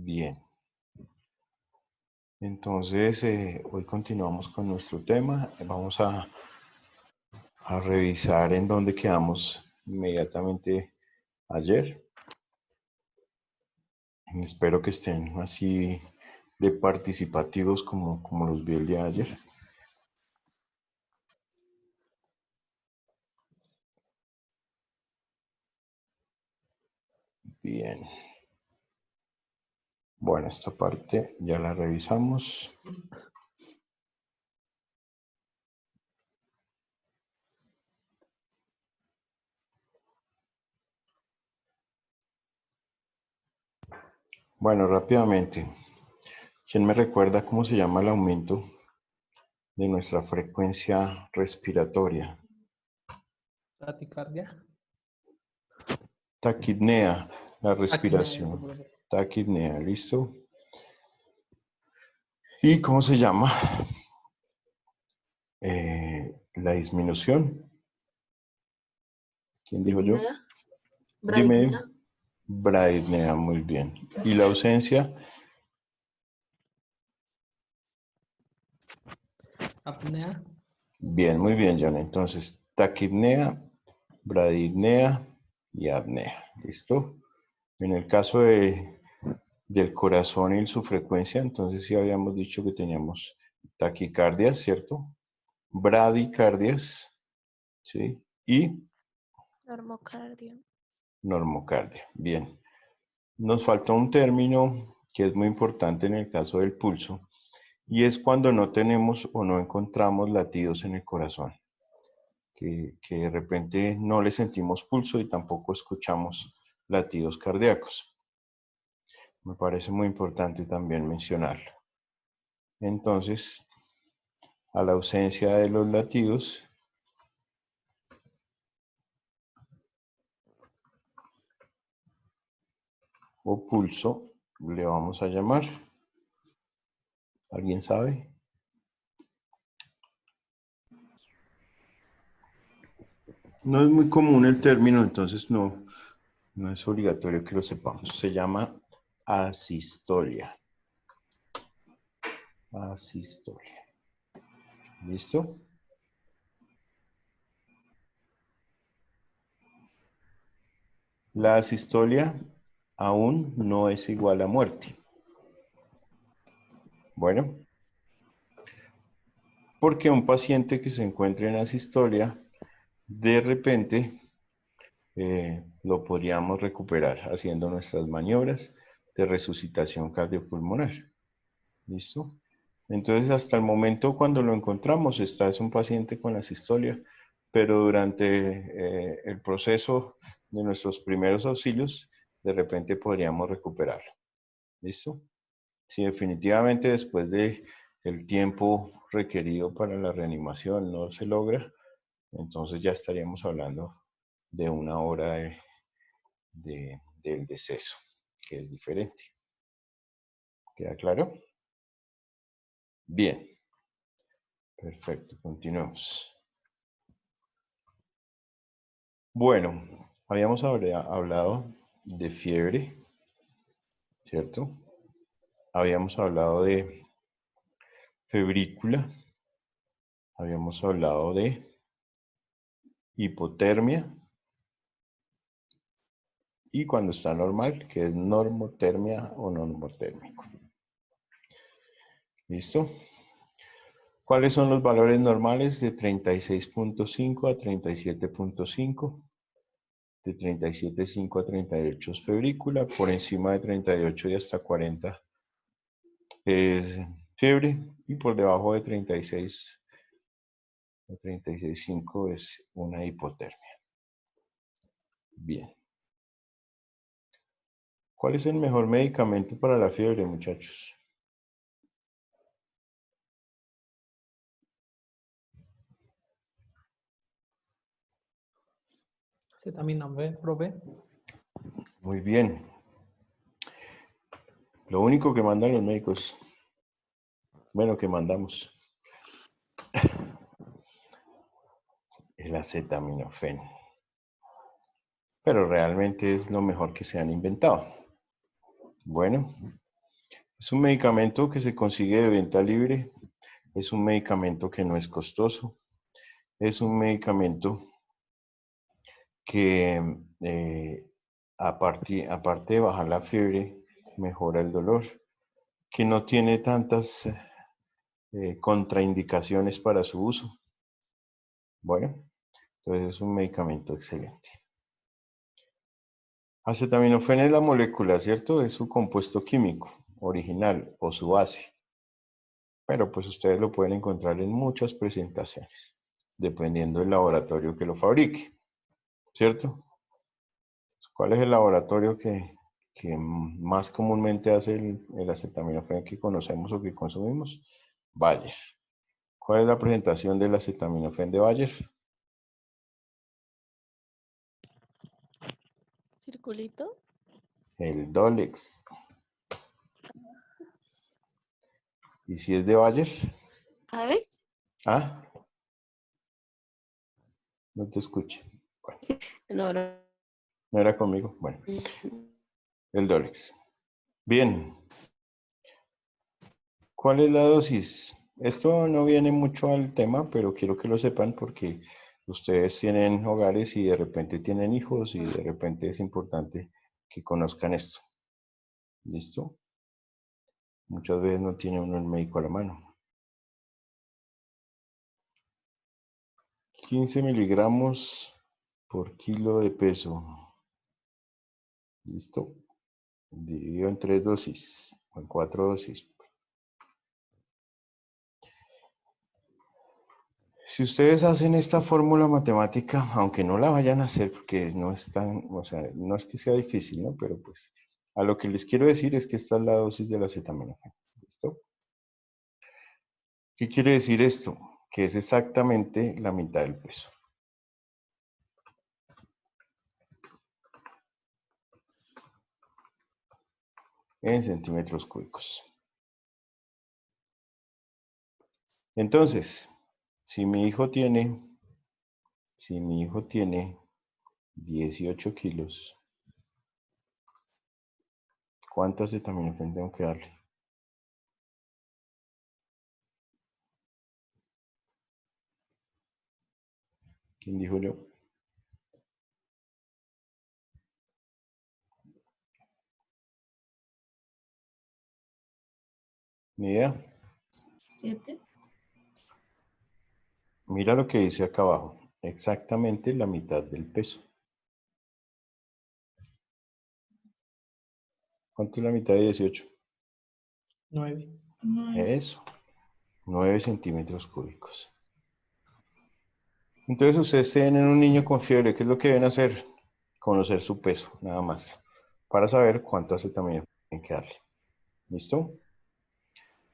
Bien. Entonces, hoy continuamos con nuestro tema. Vamos a revisar en dónde quedamos inmediatamente ayer. Espero que estén así de participativos como los vi el día de ayer. Bien. Bueno, esta parte ya la revisamos. Bueno, rápidamente. ¿Quién me recuerda cómo se llama el aumento de nuestra frecuencia respiratoria? Taquicardia. Taquipnea, la Apnea, respiración. eso. Taquipnea, ¿listo? ¿Y cómo se llama? La disminución. ¿Quién dijo yo? Disnea, Dime. Bradipnea, Bradypnea, muy bien. ¿Y la ausencia? Apnea. Bien, muy bien, John. Entonces, taquipnea, bradypnea y apnea. ¿Listo? En el caso del corazón y su frecuencia, entonces sí habíamos dicho que teníamos taquicardias, ¿cierto? Bradicardias, ¿sí? Y normocardia. normocardia. Bien. Nos falta un término que es muy importante en el caso del pulso, y es cuando no tenemos o no encontramos latidos en el corazón, que de repente no le sentimos pulso y tampoco escuchamos latidos cardíacos. Me parece muy importante también mencionarlo. Entonces, a la ausencia de los latidos, o pulso, le vamos a llamar. ¿Alguien sabe? No es muy común el término, entonces no es obligatorio que lo sepamos. Se llama asistolia. Asistolia. ¿Listo? La asistolia aún no es igual a muerte. Bueno, porque un paciente que se encuentre en asistolia, de repente lo podríamos recuperar haciendo nuestras maniobras de resucitación cardiopulmonar. ¿Listo? Entonces, hasta el momento cuando lo encontramos, es un paciente con asistolia, pero durante el proceso de nuestros primeros auxilios, de repente podríamos recuperarlo. ¿Listo? Si definitivamente después de el tiempo requerido para la reanimación no se logra, entonces ya estaríamos hablando de una hora del deceso, que es diferente. ¿Queda claro? Bien. Perfecto, continuemos. Bueno, habíamos hablado de fiebre, ¿cierto? Habíamos hablado de febrícula, habíamos hablado de hipotermia y cuando está normal, que es normotermia o normotérmico. ¿Listo? ¿Cuáles son los valores normales de 36.5 a 37.5? De 37.5 a 38 es febrícula, por encima de 38 y hasta 40 es fiebre, y por debajo de 36 a 36.5 es una hipotermia. Bien. ¿Cuál es el mejor medicamento para la fiebre, muchachos? Cetamina B, profe. Muy bien. Lo único que mandan los médicos, bueno, que mandamos, el acetaminofén. Pero realmente es lo mejor que se han inventado. Bueno, Es un medicamento que se consigue de venta libre. Es un medicamento que no es costoso. Es un medicamento que aparte de bajar la fiebre, mejora el dolor, que no tiene tantas contraindicaciones para su uso. Bueno, entonces es un medicamento excelente. Acetaminofén es la molécula, ¿cierto? Es su compuesto químico original o su base. Pero pues ustedes lo pueden encontrar en muchas presentaciones, dependiendo del laboratorio que lo fabrique, ¿cierto? ¿Cuál es el laboratorio que más comúnmente hace el acetaminofén que conocemos o que consumimos? Bayer. ¿Cuál es la presentación del acetaminofén de Bayer? Circulito. El Dolex. ¿Y si es de Bayer? A ver. Ah, no te escuché. Bueno, No, no. no era conmigo. Bueno, el Dolex. Bien. ¿Cuál es la dosis? Esto no viene mucho al tema, pero quiero que lo sepan porque ustedes tienen hogares y de repente tienen hijos y de repente es importante que conozcan esto. ¿Listo? Muchas veces no tiene uno el médico a la mano. 15 miligramos por kilo de peso. ¿Listo? Dividido en 3 dosis o en 4 dosis. Si ustedes hacen esta fórmula matemática, aunque no la vayan a hacer porque no es tan, o sea, no es que sea difícil, ¿no? Pero pues a lo que les quiero decir es que esta es la dosis de la acetaminofén. ¿Listo? ¿Qué quiere decir esto? Que es exactamente la mitad del peso. En centímetros cúbicos. Entonces, si mi hijo tiene 18 kilos, ¿cuánto acetaminofén tengo que darle? ¿Quién dijo yo? Ni idea. 7. Mira lo que dice acá abajo. Exactamente la mitad del peso. ¿Cuánto es la mitad de 18? 9. Eso, 9 centímetros cúbicos. Entonces ustedes tienen un niño con fiebre, ¿qué es lo que deben hacer? Conocer su peso, nada más, para saber cuánto acetaminofén tienen que darle. ¿Listo?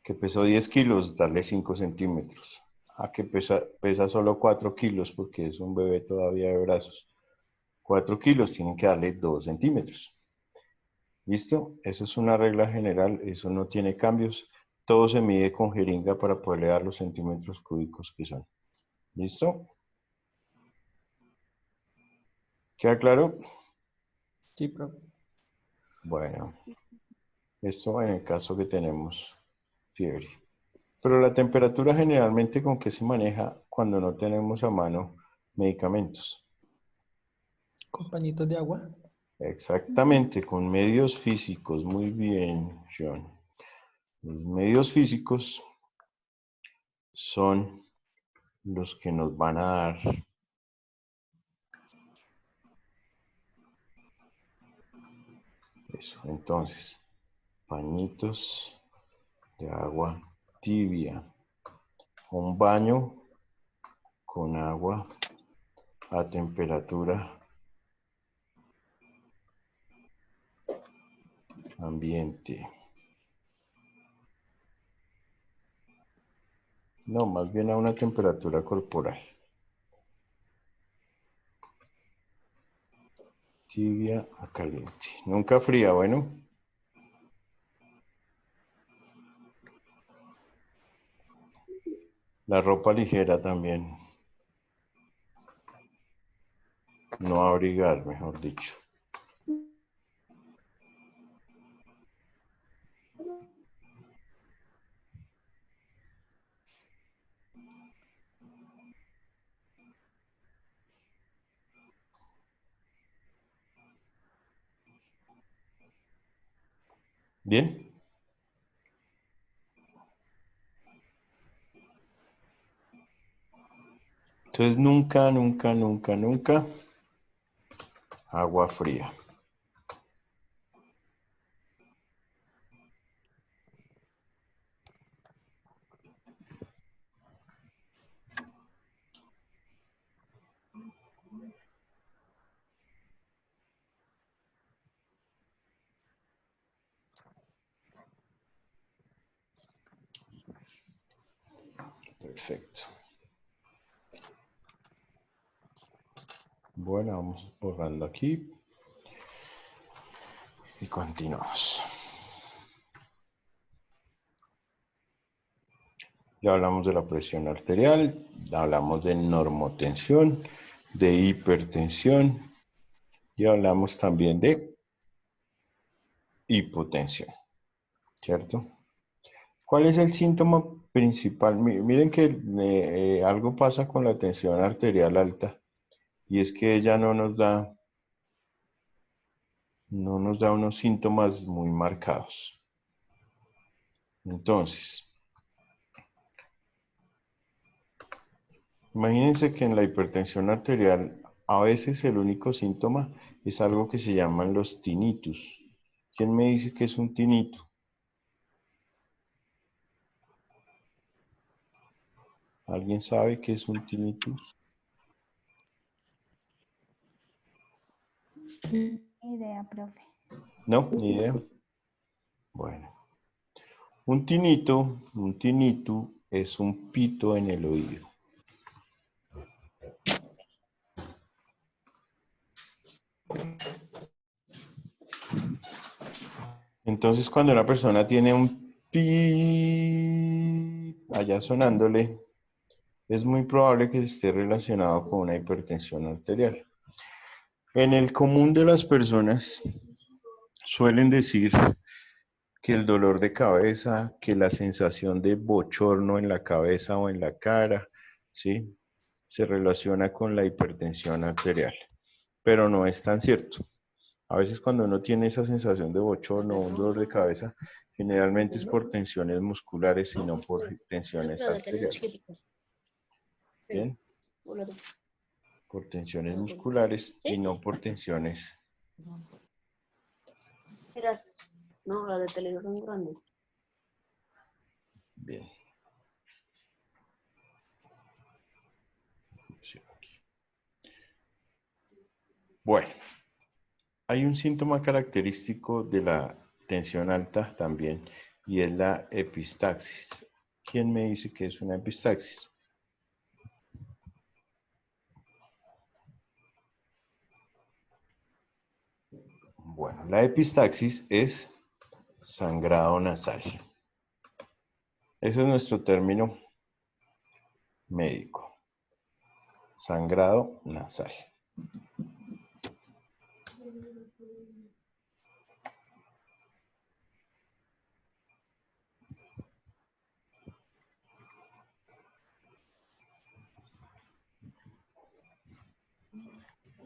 Que pesó 10 kilos, darle 5 centímetros. A que pesa solo 4 kilos, porque es un bebé todavía de brazos. 4 kilos, tienen que darle 2 centímetros. ¿Listo? Eso es una regla general, eso no tiene cambios. Todo se mide con jeringa para poderle dar los centímetros cúbicos que son. ¿Listo? ¿Queda claro? Sí, profe. Bueno, esto en el caso que tenemos fiebre. Pero la temperatura generalmente con qué se maneja cuando no tenemos a mano medicamentos. Con pañitos de agua. Exactamente, con medios físicos. Muy bien, John. Los medios físicos son los que nos van a dar eso. Entonces, pañitos de agua tibia. Un baño con agua a temperatura ambiente. No, más bien a una temperatura corporal. Tibia a caliente. Nunca fría, bueno. La ropa ligera también. No abrigar, mejor dicho. Bien. Entonces nunca, nunca, nunca, nunca agua fría. Perfecto. Bueno, vamos borrando aquí. Y continuamos. Ya hablamos de la presión arterial, hablamos de normotensión, de hipertensión y hablamos también de hipotensión, ¿cierto? ¿Cuál es el síntoma principal? Miren que algo pasa con la tensión arterial alta y es que ella no nos da unos síntomas muy marcados. Entonces, imagínense que en la hipertensión arterial a veces el único síntoma es algo que se llaman los tinnitus. ¿Quién me dice que es un tinnitus? ¿Alguien sabe qué es un tinnitus? Ni idea, profe. No, ni idea. Bueno, un tinnitus es un pito en el oído. Entonces, cuando una persona tiene un pi allá sonándole, es muy probable que esté relacionado con una hipertensión arterial. En el común de las personas suelen decir que el dolor de cabeza, que la sensación de bochorno en la cabeza o en la cara, ¿sí? Se relaciona con la hipertensión arterial, pero no es tan cierto. A veces cuando uno tiene esa sensación de bochorno o un dolor de cabeza, generalmente es por tensiones musculares y no por tensiones arteriales. Bien, por tensiones musculares y no por tensiones. No, la de tele son grandes. Bien. Sí, aquí. Bueno, hay un síntoma característico de la tensión alta también y es la epistaxis. ¿Quién me dice que es una epistaxis? Bueno, la epistaxis es sangrado nasal. Ese es nuestro término médico. Sangrado nasal.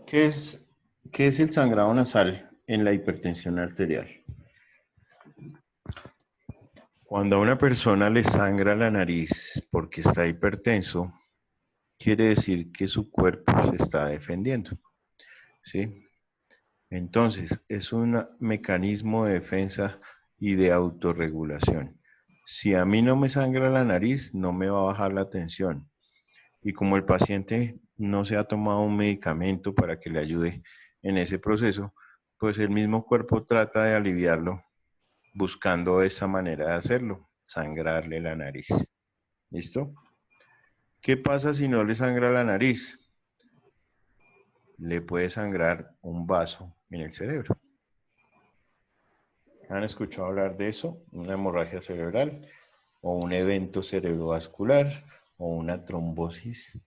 ¿Qué es el sangrado nasal en la hipertensión arterial? Cuando a una persona le sangra la nariz porque está hipertenso, quiere decir que su cuerpo se está defendiendo, ¿sí? Entonces, es un mecanismo de defensa y de autorregulación. Si a mí no me sangra la nariz, no me va a bajar la tensión. Y como el paciente no se ha tomado un medicamento para que le ayude en ese proceso, pues el mismo cuerpo trata de aliviarlo buscando esa manera de hacerlo, sangrarle la nariz. ¿Listo? ¿Qué pasa si no le sangra la nariz? Le puede sangrar un vaso en el cerebro. ¿Han escuchado hablar de eso? Una hemorragia cerebral o un evento cerebrovascular o una trombosis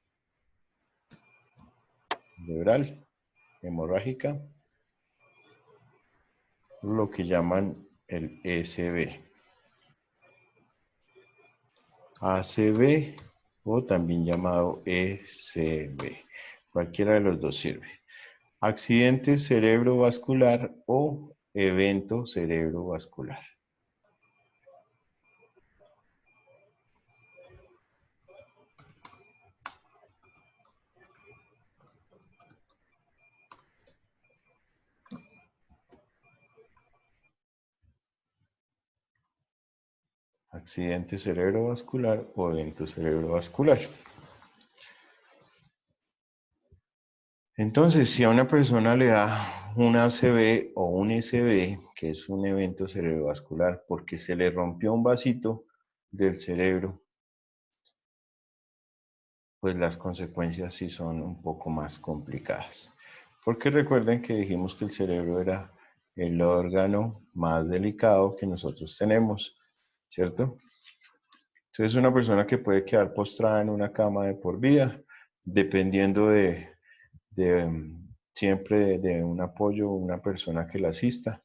cerebral hemorrágica, lo que llaman el ECV. ACV o también llamado ECV. Cualquiera de los dos sirve. Accidente cerebrovascular o evento cerebrovascular. accidente cerebrovascular o evento cerebrovascular. Entonces, si a una persona le da un ACV o un SB, que es un evento cerebrovascular, porque se le rompió un vasito del cerebro, pues las consecuencias sí son un poco más complicadas. Porque recuerden que dijimos que el cerebro era el órgano más delicado que nosotros tenemos, ¿cierto? Entonces, una persona que puede quedar postrada en una cama de por vida, dependiendo siempre de un apoyo, una persona que la asista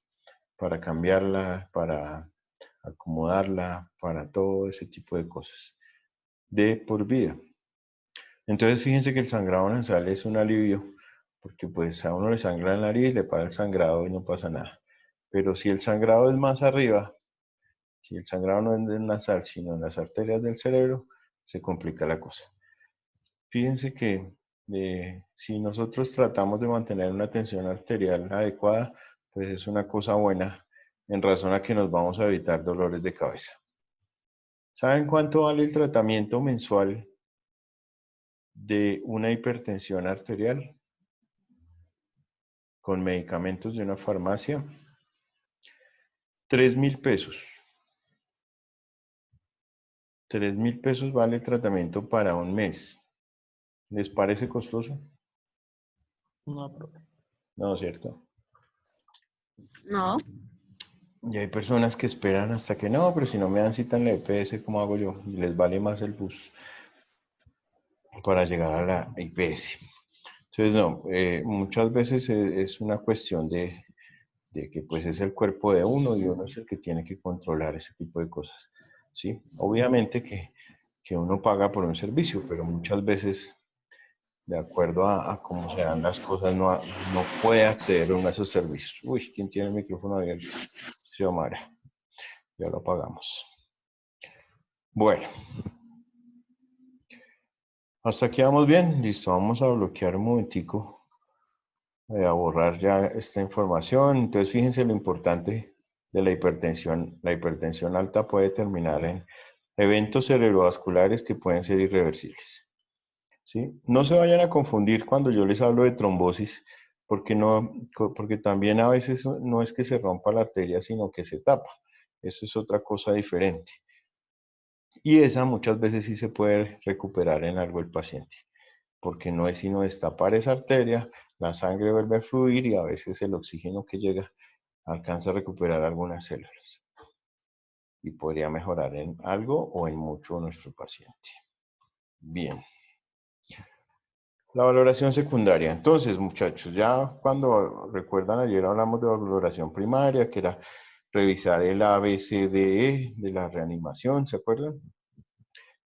para cambiarla, para acomodarla, para todo ese tipo de cosas, de por vida. Entonces, fíjense que el sangrado nasal es un alivio, porque pues a uno le sangra la nariz, le para el sangrado y no pasa nada. Pero si el sangrado es más arriba, si el sangrado no es del nasal, sino en las arterias del cerebro, se complica la cosa. Fíjense que si nosotros tratamos de mantener una tensión arterial adecuada, pues es una cosa buena en razón a que nos vamos a evitar dolores de cabeza. ¿Saben cuánto vale el tratamiento mensual de una hipertensión arterial con medicamentos de una farmacia? 3.000 pesos. 3.000 pesos vale el tratamiento para un mes. ¿Les parece costoso? No, profe. No, ¿cierto? No. Y hay personas que esperan hasta que no, pero si no me dan cita en la EPS, ¿cómo hago yo? Y les vale más el bus para llegar a la IPS. Entonces, no, muchas veces es una cuestión de que pues es el cuerpo de uno y uno es el que tiene que controlar ese tipo de cosas, ¿sí? Obviamente que uno paga por un servicio, pero muchas veces, de acuerdo a cómo se dan las cosas, no puede acceder uno a esos servicios. Uy, ¿quién tiene el micrófono abierto? Xiomara, ya lo apagamos. Bueno, hasta aquí vamos bien. Listo, vamos a bloquear un momentico, a borrar ya esta información. Entonces, fíjense lo importante de la hipertensión. La hipertensión alta puede terminar en eventos cerebrovasculares que pueden ser irreversibles, ¿sí? No se vayan a confundir cuando yo les hablo de trombosis, porque también a veces no es que se rompa la arteria, sino que se tapa. Eso es otra cosa diferente. Y esa muchas veces sí se puede recuperar en algo el paciente, porque no es sino destapar esa arteria, la sangre vuelve a fluir y a veces el oxígeno que llega alcanza a recuperar algunas células y podría mejorar en algo o en mucho nuestro paciente. Bien. La valoración secundaria. Entonces, muchachos, ya cuando recuerdan ayer hablamos de valoración primaria, que era revisar el ABCDE de la reanimación, ¿se acuerdan?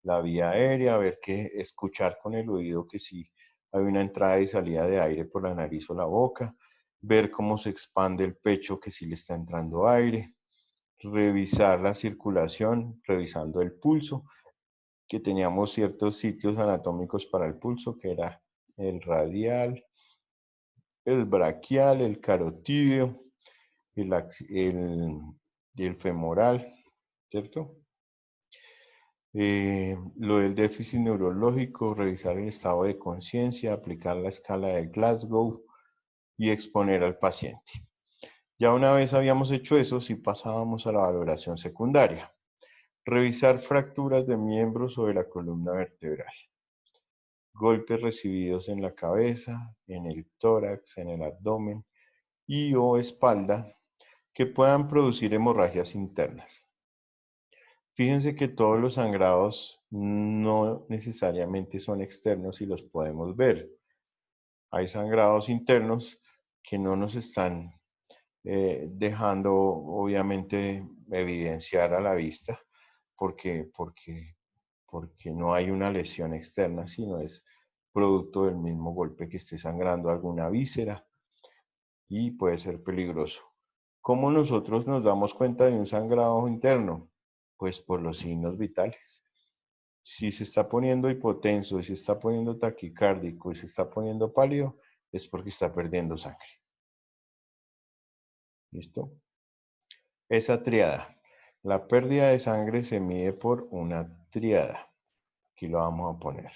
La vía aérea, ver que escuchar con el oído que si hay una entrada y salida de aire por la nariz o la boca, ver cómo se expande el pecho, que si le está entrando aire, revisar la circulación, revisando el pulso, que teníamos ciertos sitios anatómicos para el pulso, que era el radial, el braquial, el carotídeo, el femoral, ¿cierto? Lo del déficit neurológico, revisar el estado de conciencia, aplicar la escala de Glasgow y exponer al paciente. Ya una vez habíamos hecho eso, sí pasábamos a la valoración secundaria. Revisar fracturas de miembros o de la columna vertebral. Golpes recibidos en la cabeza, en el tórax, en el abdomen y o espalda que puedan producir hemorragias internas. Fíjense que todos los sangrados no necesariamente son externos y los podemos ver. Hay sangrados internos que no nos están dejando, obviamente, evidenciar a la vista porque no hay una lesión externa, sino es producto del mismo golpe que esté sangrando alguna víscera y puede ser peligroso. ¿Cómo nosotros nos damos cuenta de un sangrado interno? Pues por los signos vitales. Si se está poniendo hipotenso, y se está poniendo taquicárdico y se está poniendo pálido, es porque está perdiendo sangre. ¿Listo? Esa triada. La pérdida de sangre se mide por una tríada. Aquí lo vamos a poner.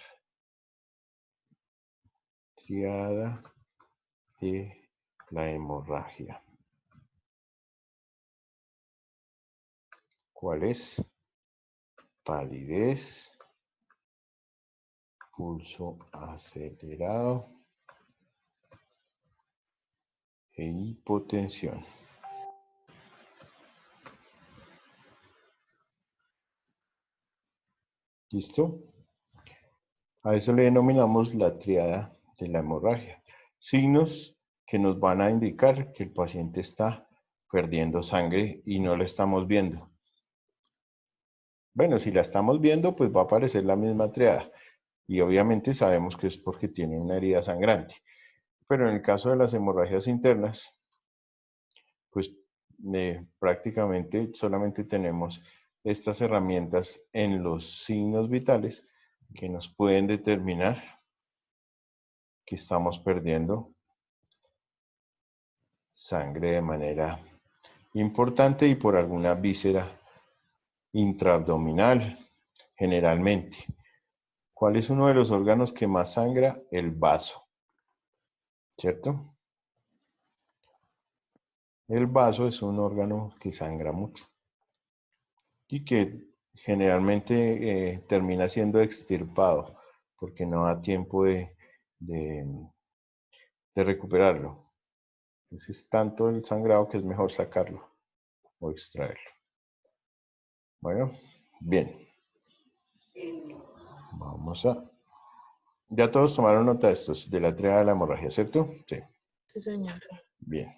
Tríada de la hemorragia. ¿Cuál es? Palidez, pulso acelerado e hipotensión. ¿Listo? A eso le denominamos la tríada de la hemorragia. Signos que nos van a indicar que el paciente está perdiendo sangre y no la estamos viendo. Bueno, si la estamos viendo, pues va a aparecer la misma tríada. Y obviamente sabemos que es porque tiene una herida sangrante. Pero en el caso de las hemorragias internas, pues prácticamente solamente tenemos estas herramientas en los signos vitales que nos pueden determinar que estamos perdiendo sangre de manera importante y por alguna víscera intraabdominal, generalmente. ¿Cuál es uno de los órganos que más sangra? El vaso, ¿cierto? El vaso es un órgano que sangra mucho y que generalmente termina siendo extirpado porque no da tiempo de recuperarlo. Entonces es tanto el sangrado que es mejor sacarlo o extraerlo. Bueno, bien. Vamos a... Ya todos tomaron nota de estos, de la tríada de la hemorragia, ¿cierto? Sí. Sí, señor. Bien.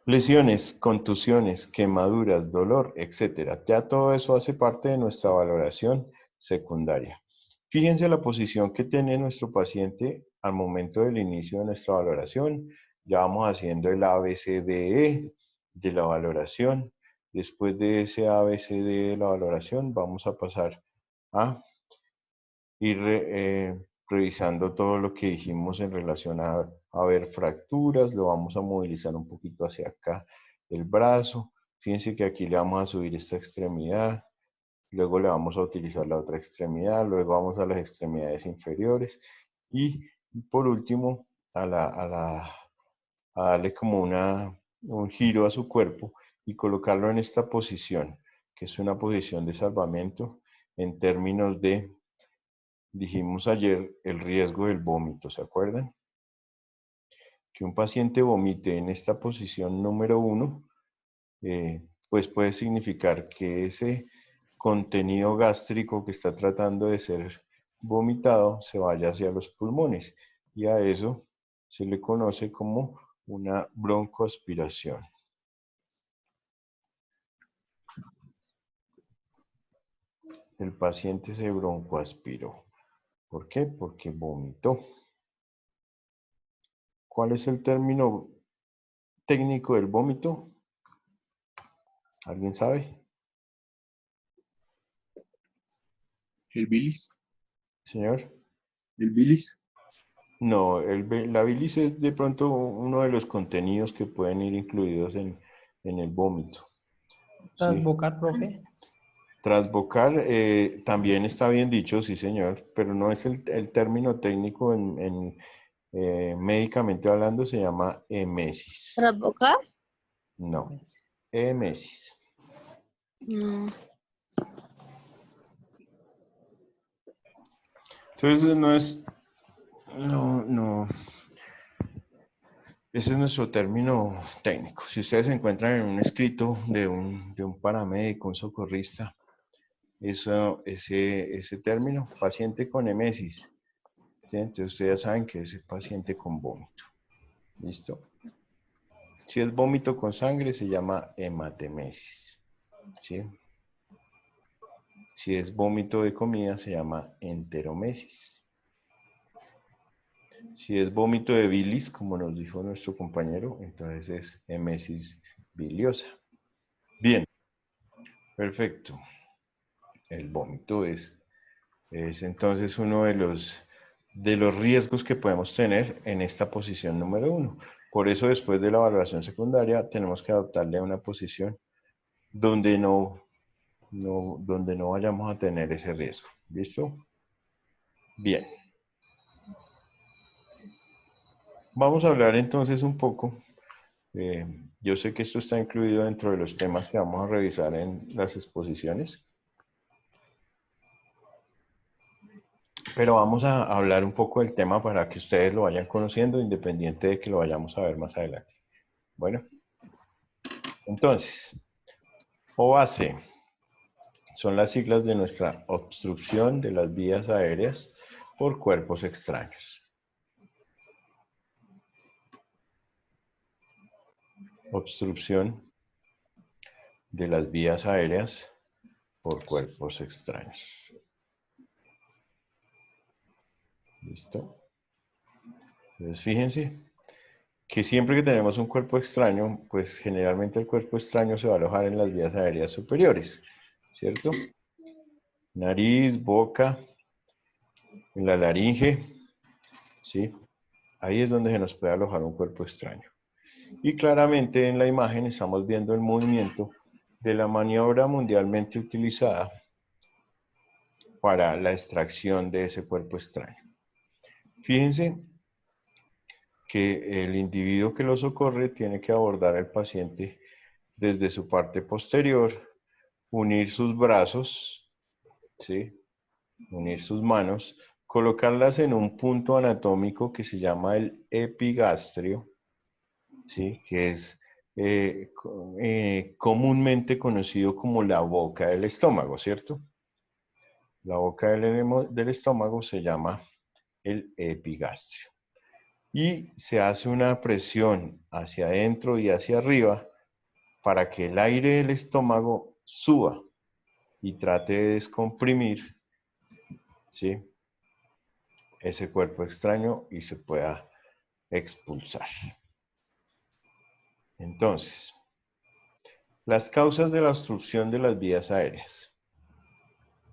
Lesiones, contusiones, quemaduras, dolor, etcétera. Ya todo eso hace parte de nuestra valoración secundaria. Fíjense la posición que tiene nuestro paciente al momento del inicio de nuestra valoración. Ya vamos haciendo el ABCDE de la valoración. Después de ese ABCDE de la valoración, vamos a pasar a ir revisando todo lo que dijimos en relación a ver fracturas. Lo vamos a movilizar un poquito hacia acá el brazo. Fíjense que aquí le vamos a subir esta extremidad, luego le vamos a utilizar la otra extremidad, luego vamos a las extremidades inferiores y por último a darle como un giro a su cuerpo y colocarlo en esta posición, que es una posición de salvamento en términos de, dijimos ayer, el riesgo del vómito, ¿se acuerdan? Que un paciente vomite en esta posición número 1, pues puede significar que ese contenido gástrico que está tratando de ser vomitado se vaya hacia los pulmones y a eso se le conoce como una broncoaspiración. El paciente se broncoaspiró. ¿Por qué? Porque vomitó. ¿Cuál es el término técnico del vómito? ¿Alguien sabe? ¿El bilis? Señor. ¿El bilis? No, la bilis es de pronto uno de los contenidos que pueden ir incluidos en el vómito. Sí. Trasbocar, profe. Trasbocar también está bien dicho, sí señor, pero no es el término técnico médicamente hablando, se llama emesis. ¿Trasbocar? No, emesis. No. Entonces no, ese es nuestro término técnico. Si ustedes se encuentran en un escrito de un paramédico, un socorrista, ese término, paciente con emesis, ¿sí? Entonces ustedes ya saben que es el paciente con vómito. ¿Listo? Si es vómito con sangre, se llama hematemesis. ¿Sí? Si es vómito de comida, se llama enteromesis. Si es vómito de bilis, como nos dijo nuestro compañero, entonces es emesis biliosa. Bien, perfecto. El vómito es entonces uno de los riesgos que podemos tener en esta posición número 1. Por eso después de la valoración secundaria tenemos que adoptarle una posición donde donde no vayamos a tener ese riesgo. ¿Listo? Bien. Vamos a hablar entonces un poco. Yo sé que esto está incluido dentro de los temas que vamos a revisar en las exposiciones. Pero vamos a hablar un poco del tema para que ustedes lo vayan conociendo, independiente de que lo vayamos a ver más adelante. Bueno, entonces, OAC son las siglas de nuestra obstrucción de las vías aéreas por cuerpos extraños. Obstrucción de las vías aéreas por cuerpos extraños. ¿Listo? Entonces, fíjense que siempre que tenemos un cuerpo extraño, pues generalmente el cuerpo extraño se va a alojar en las vías aéreas superiores, ¿cierto? Nariz, boca, en la laringe, ¿sí? Ahí es donde se nos puede alojar un cuerpo extraño. Y claramente en la imagen estamos viendo el movimiento de la maniobra mundialmente utilizada para la extracción de ese cuerpo extraño. Fíjense que el individuo que lo socorre tiene que abordar al paciente desde su parte posterior, unir sus brazos, ¿sí? Unir sus manos, colocarlas en un punto anatómico que se llama el epigastrio, ¿sí? Que es comúnmente conocido como la boca del estómago, ¿cierto? La boca del estómago se llama el epigastrio. Y se hace una presión hacia adentro y hacia arriba para que el aire del estómago suba y trate de descomprimir, ¿sí?, ese cuerpo extraño y se pueda expulsar. Entonces, las causas de la obstrucción de las vías aéreas.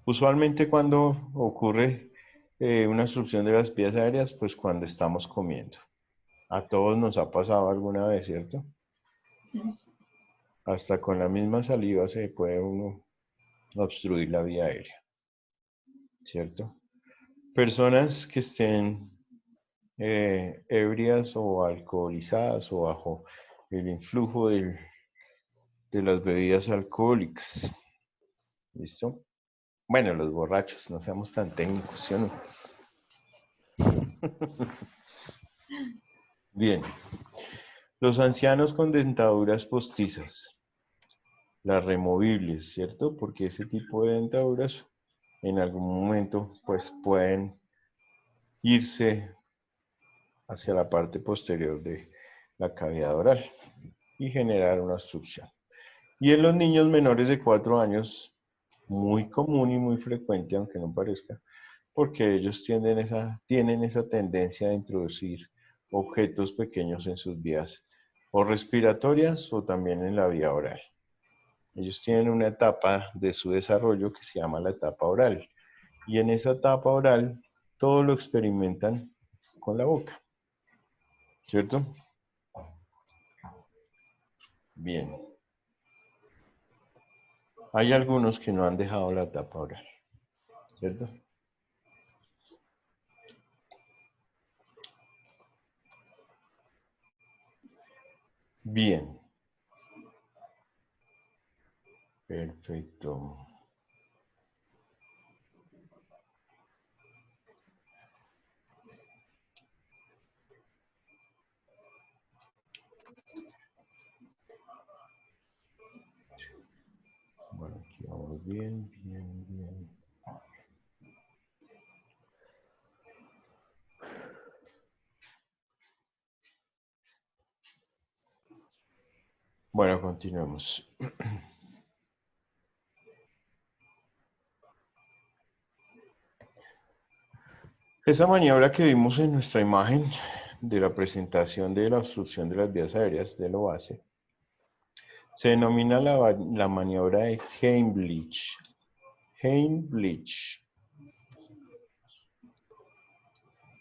Usualmente cuando ocurre una obstrucción de las vías aéreas, pues cuando estamos comiendo. A todos nos ha pasado alguna vez, ¿cierto? Hasta con la misma saliva se puede uno obstruir la vía aérea, ¿cierto? Personas que estén ebrias o alcoholizadas o bajo el influjo de las bebidas alcohólicas. ¿Listo? Bueno, los borrachos, no seamos tan técnicos, ¿sí o no? Bien. Los ancianos con dentaduras postizas, las removibles, ¿cierto? Porque ese tipo de dentaduras en algún momento pues pueden irse hacia la parte posterior de la cavidad oral y generar una obstrucción. Y en los niños menores de 4 años, muy común y muy frecuente, aunque no parezca, porque ellos tienen esa tendencia a introducir objetos pequeños en sus vías o respiratorias o también en la vía oral. Ellos tienen una etapa de su desarrollo que se llama la etapa oral. Y en esa etapa oral, todo lo experimentan con la boca. ¿Cierto? Bien. Hay algunos que no han dejado la etapa oral. ¿Cierto? Bien. Perfecto. Bueno, aquí vamos bien, bien, bien. Bueno, continuemos. Esa maniobra que vimos en nuestra imagen de la presentación de la obstrucción de las vías aéreas del OASE se denomina la maniobra de Heimlich. Heimlich.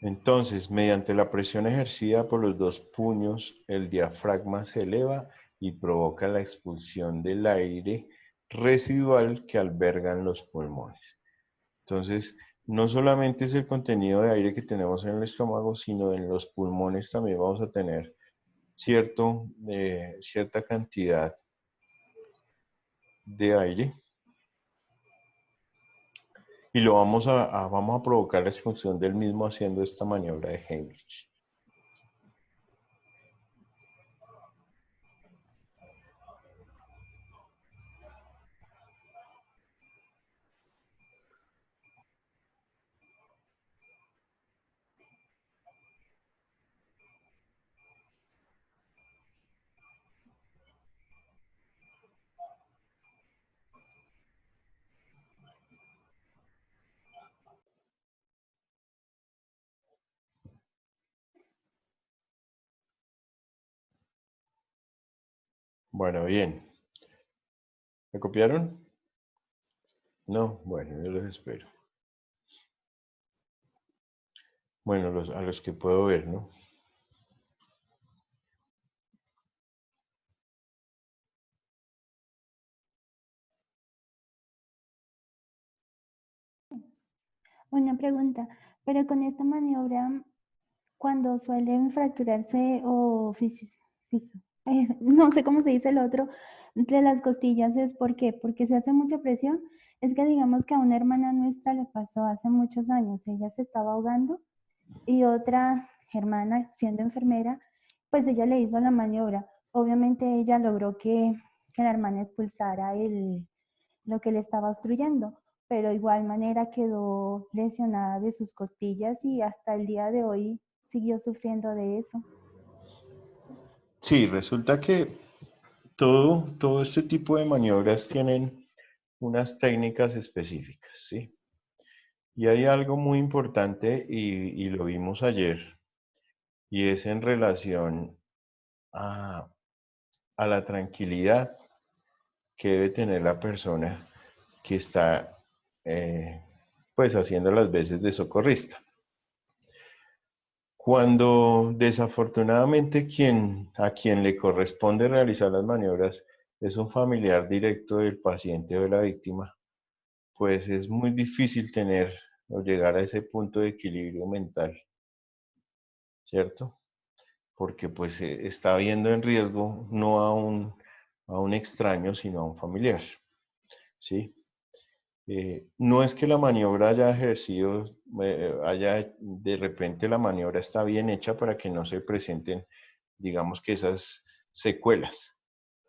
Entonces, mediante la presión ejercida por los dos puños, el diafragma se eleva y provoca la expulsión del aire residual que albergan los pulmones. Entonces, no solamente es el contenido de aire que tenemos en el estómago, sino en los pulmones también vamos a tener cierta cantidad de aire y lo vamos a provocar la expulsión del mismo haciendo esta maniobra de Heimlich. Bueno, bien. ¿Me copiaron? No, bueno, yo los espero. Bueno, a los que puedo ver, ¿no? Una pregunta, pero con esta maniobra, cuando suelen fracturarse o no sé cómo se dice el otro, de las costillas, ¿es por qué? Porque se hace mucha presión. Es que digamos que a una hermana nuestra le pasó hace muchos años, ella se estaba ahogando y otra hermana, siendo enfermera, pues ella le hizo la maniobra. Obviamente ella logró que la hermana expulsara lo que le estaba obstruyendo, pero igual manera quedó lesionada de sus costillas y hasta el día de hoy siguió sufriendo de eso. Sí, resulta que todo este tipo de maniobras tienen unas técnicas específicas, ¿sí? Y hay algo muy importante y lo vimos ayer, y es en relación a, a la tranquilidad que debe tener la persona que está pues haciendo las veces de socorrista. Cuando desafortunadamente a quien le corresponde realizar las maniobras es un familiar directo del paciente o de la víctima, pues es muy difícil tener o llegar a ese punto de equilibrio mental, ¿cierto? Porque pues está viendo en riesgo no a un extraño, sino a un familiar, ¿sí? No es que la maniobra haya ejercido, de repente la maniobra está bien hecha para que no se presenten, digamos que esas secuelas,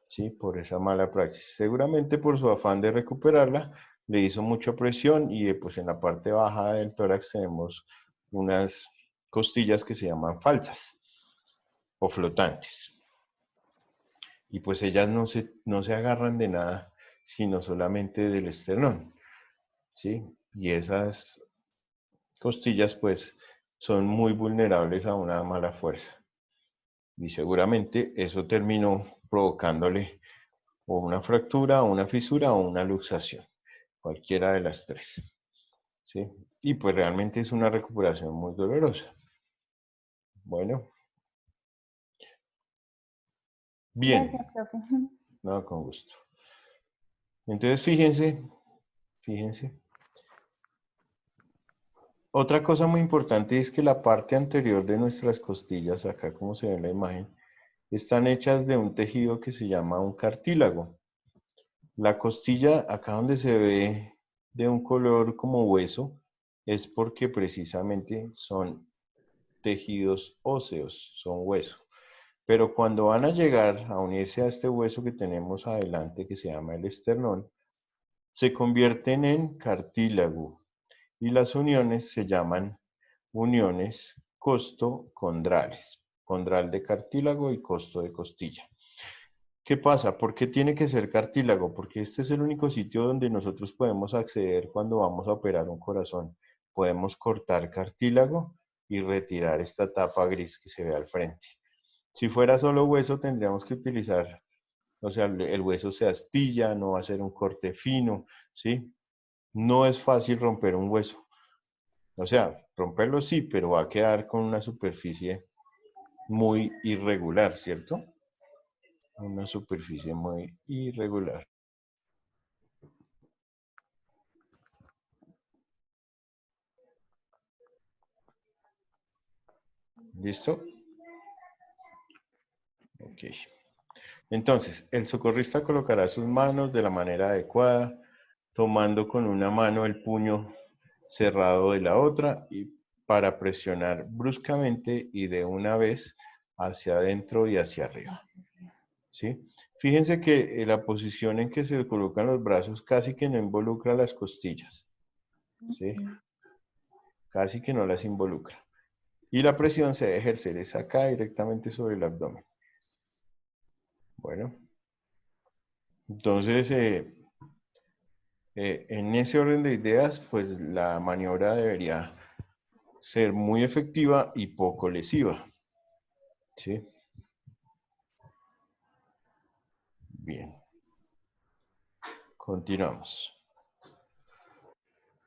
¿sí? Por esa mala praxis. Seguramente por su afán de recuperarla, le hizo mucha presión y pues en la parte baja del tórax tenemos unas costillas que se llaman falsas o flotantes. Y pues ellas no se agarran de nada, sino solamente del esternón, ¿sí? Y esas costillas pues son muy vulnerables a una mala fuerza. Y seguramente eso terminó provocándole o una fractura, o una fisura o una luxación, cualquiera de las tres, ¿sí? Y pues realmente es una recuperación muy dolorosa. Bueno, bien, Gracias, profe. no, con gusto. Entonces fíjense. Otra cosa muy importante es que la parte anterior de nuestras costillas, acá como se ve en la imagen, están hechas de un tejido que se llama un cartílago. La costilla, acá donde se ve de un color como hueso, es porque precisamente son tejidos óseos, son hueso. Pero cuando van a llegar a unirse a este hueso que tenemos adelante, que se llama el esternón, se convierten en cartílago y las uniones se llaman uniones costocondrales, condral de cartílago y costo de costilla. ¿Qué pasa? ¿Por qué tiene que ser cartílago? Porque este es el único sitio donde nosotros podemos acceder cuando vamos a operar un corazón. Podemos cortar cartílago y retirar esta tapa gris que se ve al frente. Si fuera solo hueso, tendríamos que utilizar, o sea, el hueso se astilla, no va a ser un corte fino, ¿sí? No es fácil romper un hueso. O sea, romperlo sí, pero va a quedar con una superficie muy irregular, ¿cierto? una superficie muy irregular. ¿Listo? Ok. Entonces, el socorrista colocará sus manos de la manera adecuada, tomando con una mano el puño cerrado de la otra y para presionar bruscamente y de una vez hacia adentro y hacia arriba. ¿Sí? Fíjense que la posición en que se colocan los brazos casi que no involucra las costillas. ¿Sí? Casi que no las involucra. Y la presión se debe ejercer es acá directamente sobre el abdomen. Bueno, entonces en ese orden de ideas, pues la maniobra debería ser muy efectiva y poco lesiva. ¿Sí? Bien. Continuamos.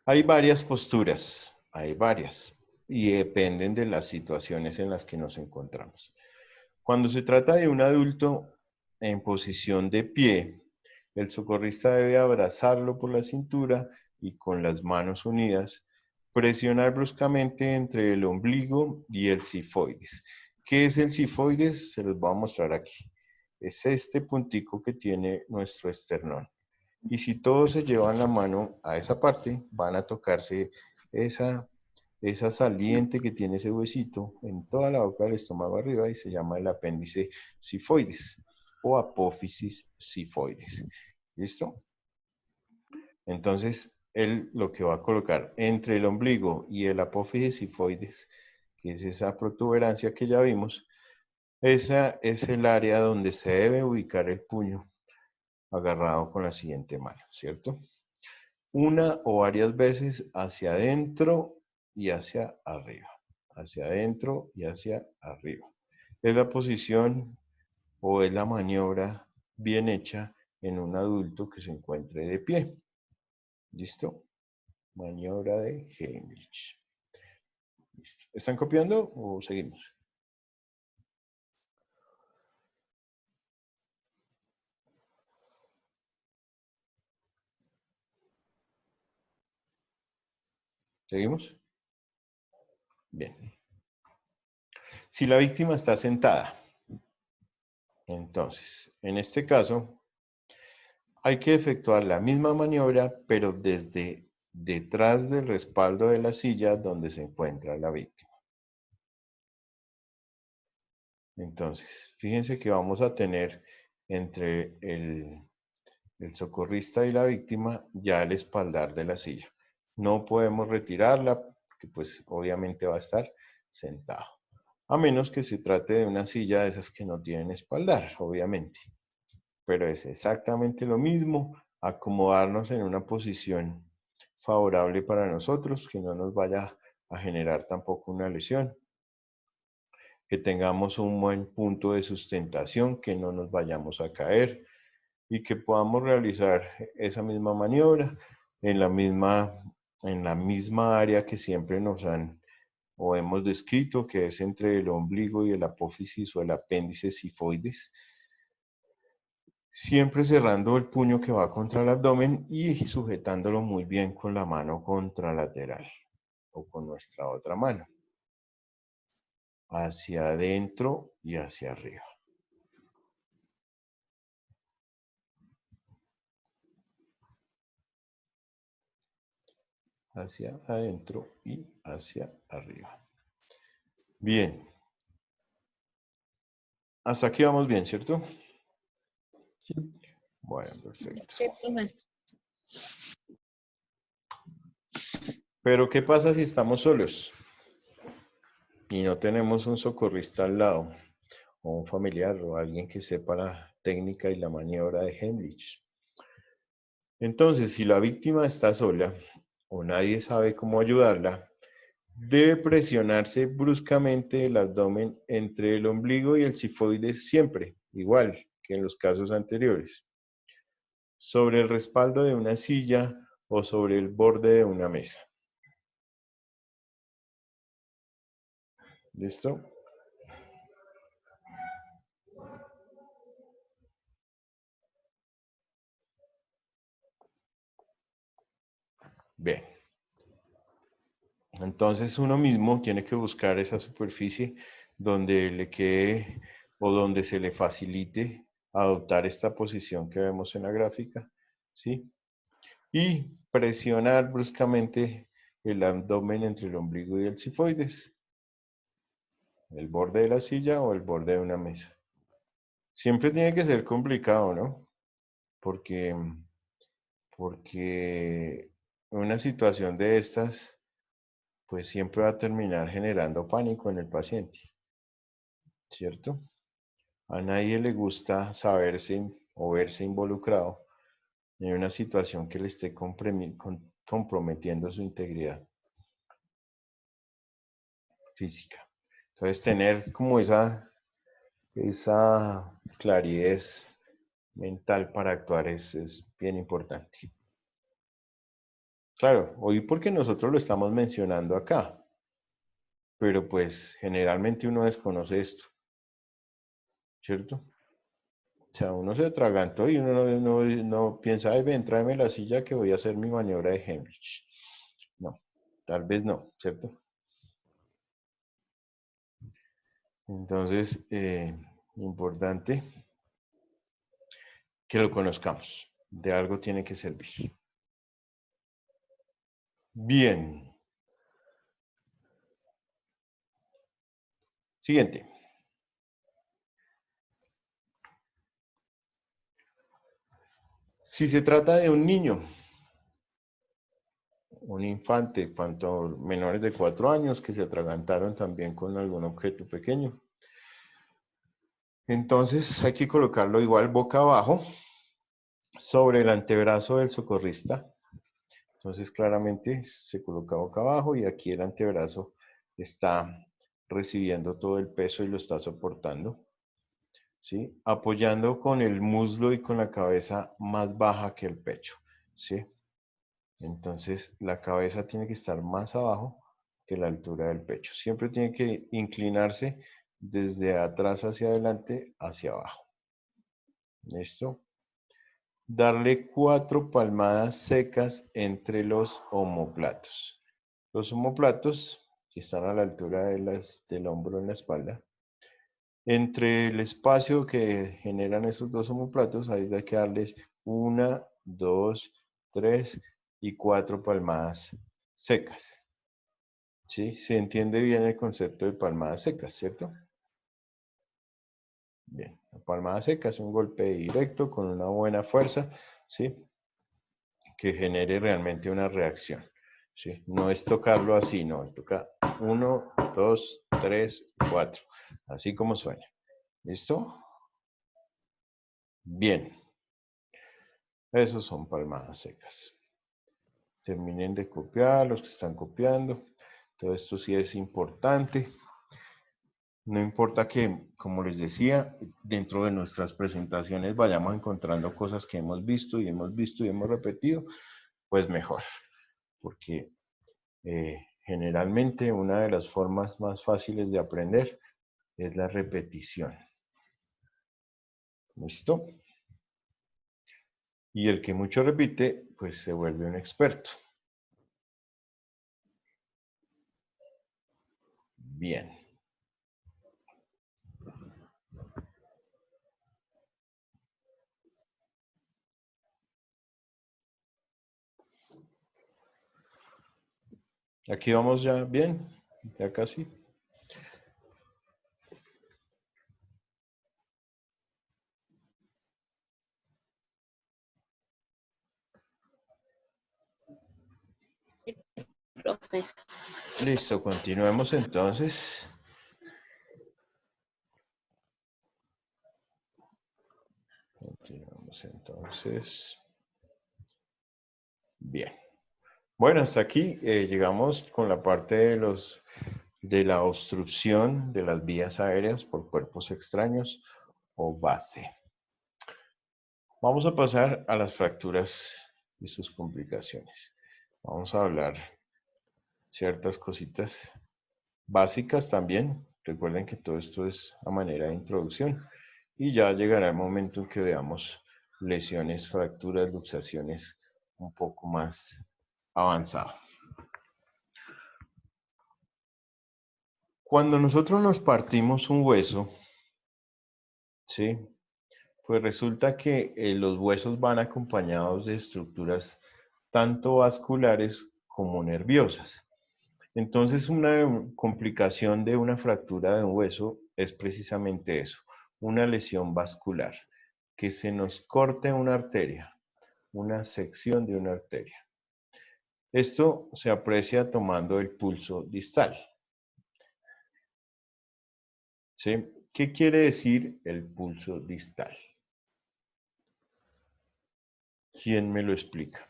Hay varias posturas, hay varias, y dependen de las situaciones en las que nos encontramos. Cuando se trata de un adulto en posición de pie, el socorrista debe abrazarlo por la cintura y con las manos unidas, presionar bruscamente entre el ombligo y el cifoides. ¿Qué es el cifoides? Se los voy a mostrar aquí. Es este puntico que tiene nuestro esternón. Y si todos se llevan la mano a esa parte, van a tocarse esa saliente que tiene ese huesito en toda la boca del estómago arriba y se llama el apéndice cifoides o apófisis cifoides. ¿Listo? Entonces, él lo que va a colocar entre el ombligo y el apófisis cifoides, que es esa protuberancia que ya vimos, esa es el área donde se debe ubicar el puño agarrado con la siguiente mano, ¿cierto? Una o varias veces hacia adentro y hacia arriba. Hacia adentro y hacia arriba. Es la posición o es la maniobra bien hecha en un adulto que se encuentre de pie. ¿Listo? Maniobra de Heimlich. ¿Listo? ¿Están copiando o seguimos? ¿Seguimos? Bien. Si la víctima está sentada, entonces, en este caso, hay que efectuar la misma maniobra, pero desde detrás del respaldo de la silla donde se encuentra la víctima. Entonces, fíjense que vamos a tener entre el socorrista y la víctima ya el espaldar de la silla. No podemos retirarla porque pues obviamente va a estar sentado. A menos que se trate de una silla de esas que no tienen espaldar, obviamente. Pero es exactamente lo mismo, acomodarnos en una posición favorable para nosotros, que no nos vaya a generar tampoco una lesión, que tengamos un buen punto de sustentación, que no nos vayamos a caer y que podamos realizar esa misma maniobra en la misma área que siempre nos han o hemos descrito, que es entre el ombligo y el apófisis o el apéndice cifoides, siempre cerrando el puño que va contra el abdomen y sujetándolo muy bien con la mano contralateral o con nuestra otra mano, hacia adentro y hacia arriba. Hacia adentro y hacia arriba. Bien. Hasta aquí vamos bien, ¿cierto? Sí. Bueno, perfecto. Sí, profe. Pero ¿qué pasa si estamos solos y no tenemos un socorrista al lado, o un familiar, o alguien que sepa la técnica y la maniobra de Heimlich? Entonces, si la víctima está sola o nadie sabe cómo ayudarla, debe presionarse bruscamente el abdomen entre el ombligo y el cifoides siempre, igual que en los casos anteriores, sobre el respaldo de una silla o sobre el borde de una mesa. ¿Listo? Bien. Entonces uno mismo tiene que buscar esa superficie donde le quede o donde se le facilite adoptar esta posición que vemos en la gráfica, ¿sí? Y presionar bruscamente el abdomen entre el ombligo y el cifoides, el borde de la silla o el borde de una mesa. Siempre tiene que ser complicado, ¿no? Porque una situación de estas, pues siempre va a terminar generando pánico en el paciente, ¿cierto? A nadie le gusta saberse o verse involucrado en una situación que le esté comprometiendo su integridad física. Entonces, tener como esa claridad mental para actuar es bien importante. Claro, hoy porque nosotros lo estamos mencionando acá, pero pues generalmente uno desconoce esto, ¿cierto? O sea, uno se atragantó y uno no piensa, ay, ven, tráeme la silla que voy a hacer mi maniobra de Heimlich. No, tal vez no, ¿cierto? Entonces, importante que lo conozcamos. De algo tiene que servir. Bien. Siguiente. Si se trata de un niño, un infante, cuanto menores de 4 años que se atragantaron también con algún objeto pequeño, entonces hay que colocarlo igual boca abajo sobre el antebrazo del socorrista. Entonces claramente se coloca boca abajo y aquí el antebrazo está recibiendo todo el peso y lo está soportando, ¿sí? Apoyando con el muslo y con la cabeza más baja que el pecho, ¿sí? Entonces la cabeza tiene que estar más abajo que la altura del pecho. Siempre tiene que inclinarse desde atrás hacia adelante hacia abajo. ¿Listo? Darle 4 palmadas secas entre los omóplatos. Los omóplatos, que están a la altura del hombro en la espalda, entre el espacio que generan esos dos omóplatos, hay que darles 1, 2, 3 y 4 palmadas secas. ¿Sí? Se entiende bien el concepto de palmadas secas, ¿cierto? Bien, la palmada seca es un golpe directo con una buena fuerza, ¿sí? Que genere realmente una reacción, ¿sí? No es tocarlo así, no, toca 1, 2, 3, 4, así como suena. ¿Listo? Bien. Esos son palmadas secas. Terminen de copiar, los que están copiando. Todo esto sí es importante. No importa que, como les decía, dentro de nuestras presentaciones vayamos encontrando cosas que hemos visto y hemos visto y hemos repetido, pues mejor. Porque generalmente una de las formas más fáciles de aprender es la repetición. ¿Listo? Y el que mucho repite, pues se vuelve un experto. Bien. Aquí vamos ya bien, ya casi. Profe. Listo, continuemos entonces. Continuamos entonces. Bien. Bueno, hasta aquí llegamos con la parte de la obstrucción de las vías aéreas por cuerpos extraños o base. Vamos a pasar a las fracturas y sus complicaciones. Vamos a hablar ciertas cositas básicas también. Recuerden que todo esto es a manera de introducción y ya llegará el momento en que veamos lesiones, fracturas, luxaciones un poco más avanzado. Cuando nosotros nos partimos un hueso, ¿sí? Pues resulta que los huesos van acompañados de estructuras tanto vasculares como nerviosas. Entonces, una complicación de una fractura de un hueso es precisamente eso, una lesión vascular, que se nos corte una arteria, una sección de una arteria. Esto se aprecia tomando el pulso distal. ¿Sí? ¿Qué quiere decir el pulso distal? ¿Quién me lo explica?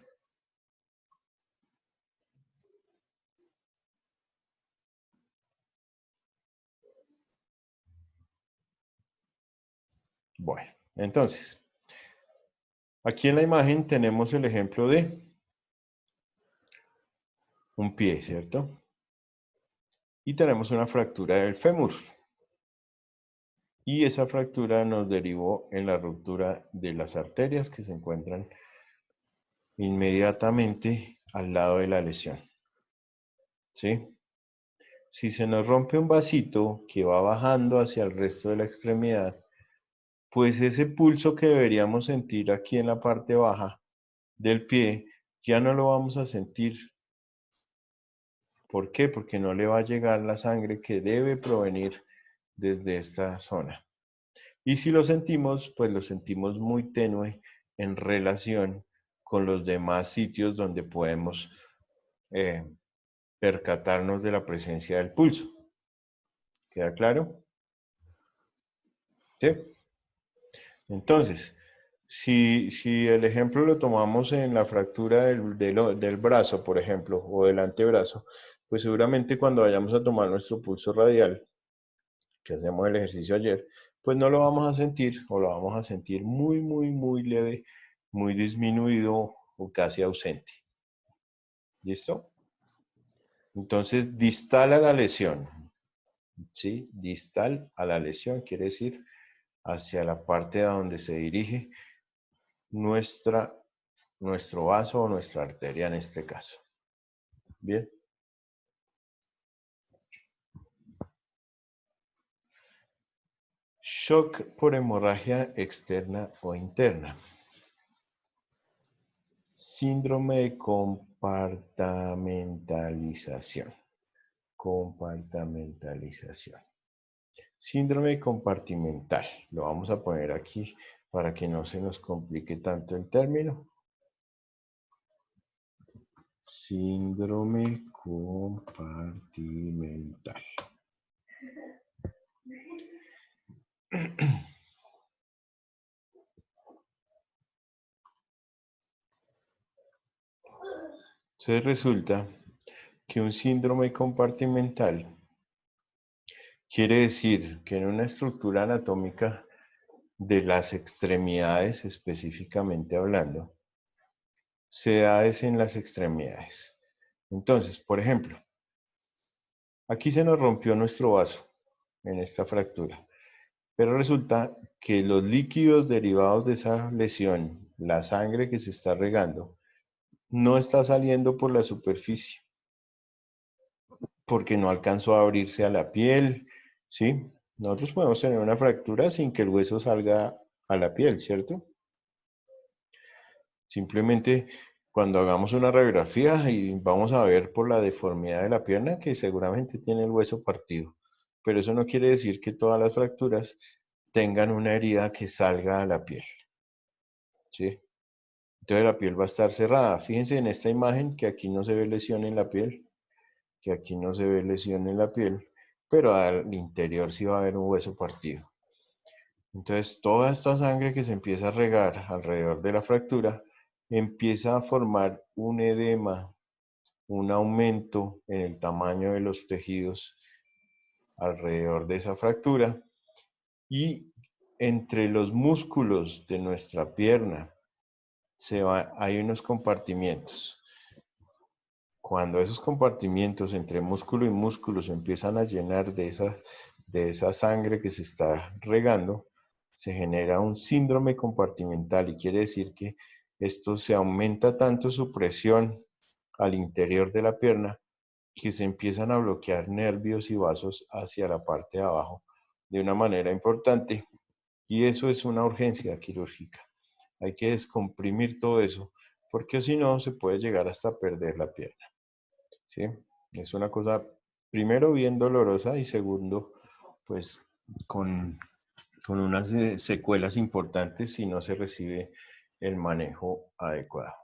Bueno, entonces, aquí en la imagen tenemos el ejemplo de un pie, ¿cierto? Y tenemos una fractura del fémur. Y esa fractura nos derivó en la ruptura de las arterias que se encuentran inmediatamente al lado de la lesión. ¿Sí? Si se nos rompe un vasito que va bajando hacia el resto de la extremidad, pues ese pulso que deberíamos sentir aquí en la parte baja del pie, ya no lo vamos a sentir. ¿Por qué? Porque no le va a llegar la sangre que debe provenir desde esta zona. Y si lo sentimos, pues lo sentimos muy tenue en relación con los demás sitios donde podemos percatarnos de la presencia del pulso. ¿Queda claro? ¿Sí? Entonces, si el ejemplo lo tomamos en la fractura del brazo, por ejemplo, o del antebrazo, pues seguramente cuando vayamos a tomar nuestro pulso radial, que hacemos el ejercicio ayer, pues no lo vamos a sentir o lo vamos a sentir muy, muy, muy leve, muy disminuido o casi ausente. ¿Listo? Entonces, distal a la lesión. ¿Sí? Distal a la lesión quiere decir hacia la parte a donde se dirige nuestro vaso o nuestra arteria en este caso. Bien. Shock por hemorragia externa o interna. Síndrome de compartamentalización. Compartamentalización. Síndrome compartimental. Lo vamos a poner aquí para que no se nos complique tanto el término. Síndrome compartimental. Entonces resulta que un síndrome compartimental quiere decir que en una estructura anatómica de las extremidades, específicamente hablando, se da es en las extremidades. Entonces, por ejemplo, aquí se nos rompió nuestro vaso en esta fractura, pero resulta que los líquidos derivados de esa lesión, la sangre que se está regando, no está saliendo por la superficie, porque no alcanzó a abrirse a la piel, ¿sí? Nosotros podemos tener una fractura sin que el hueso salga a la piel, ¿cierto? Simplemente cuando hagamos una radiografía y vamos a ver por la deformidad de la pierna que seguramente tiene el hueso partido, pero eso no quiere decir que todas las fracturas tengan una herida que salga a la piel, ¿sí? Entonces la piel va a estar cerrada. Fíjense en esta imagen que aquí no se ve lesión en la piel, que aquí no se ve lesión en la piel, pero al interior sí va a haber un hueso partido. Entonces toda esta sangre que se empieza a regar alrededor de la fractura empieza a formar un edema, un aumento en el tamaño de los tejidos alrededor de esa fractura y entre los músculos de nuestra pierna hay unos compartimientos. Cuando esos compartimientos entre músculo y músculo se empiezan a llenar de esa sangre que se está regando, se genera un síndrome compartimental y quiere decir que esto se aumenta tanto su presión al interior de la pierna, que se empiezan a bloquear nervios y vasos hacia la parte de abajo de una manera importante. Y eso es una urgencia quirúrgica. Hay que descomprimir todo eso, porque si no se puede llegar hasta perder la pierna. ¿Sí? Es una cosa, primero, bien dolorosa y segundo, pues con unas secuelas importantes si no se recibe el manejo adecuado.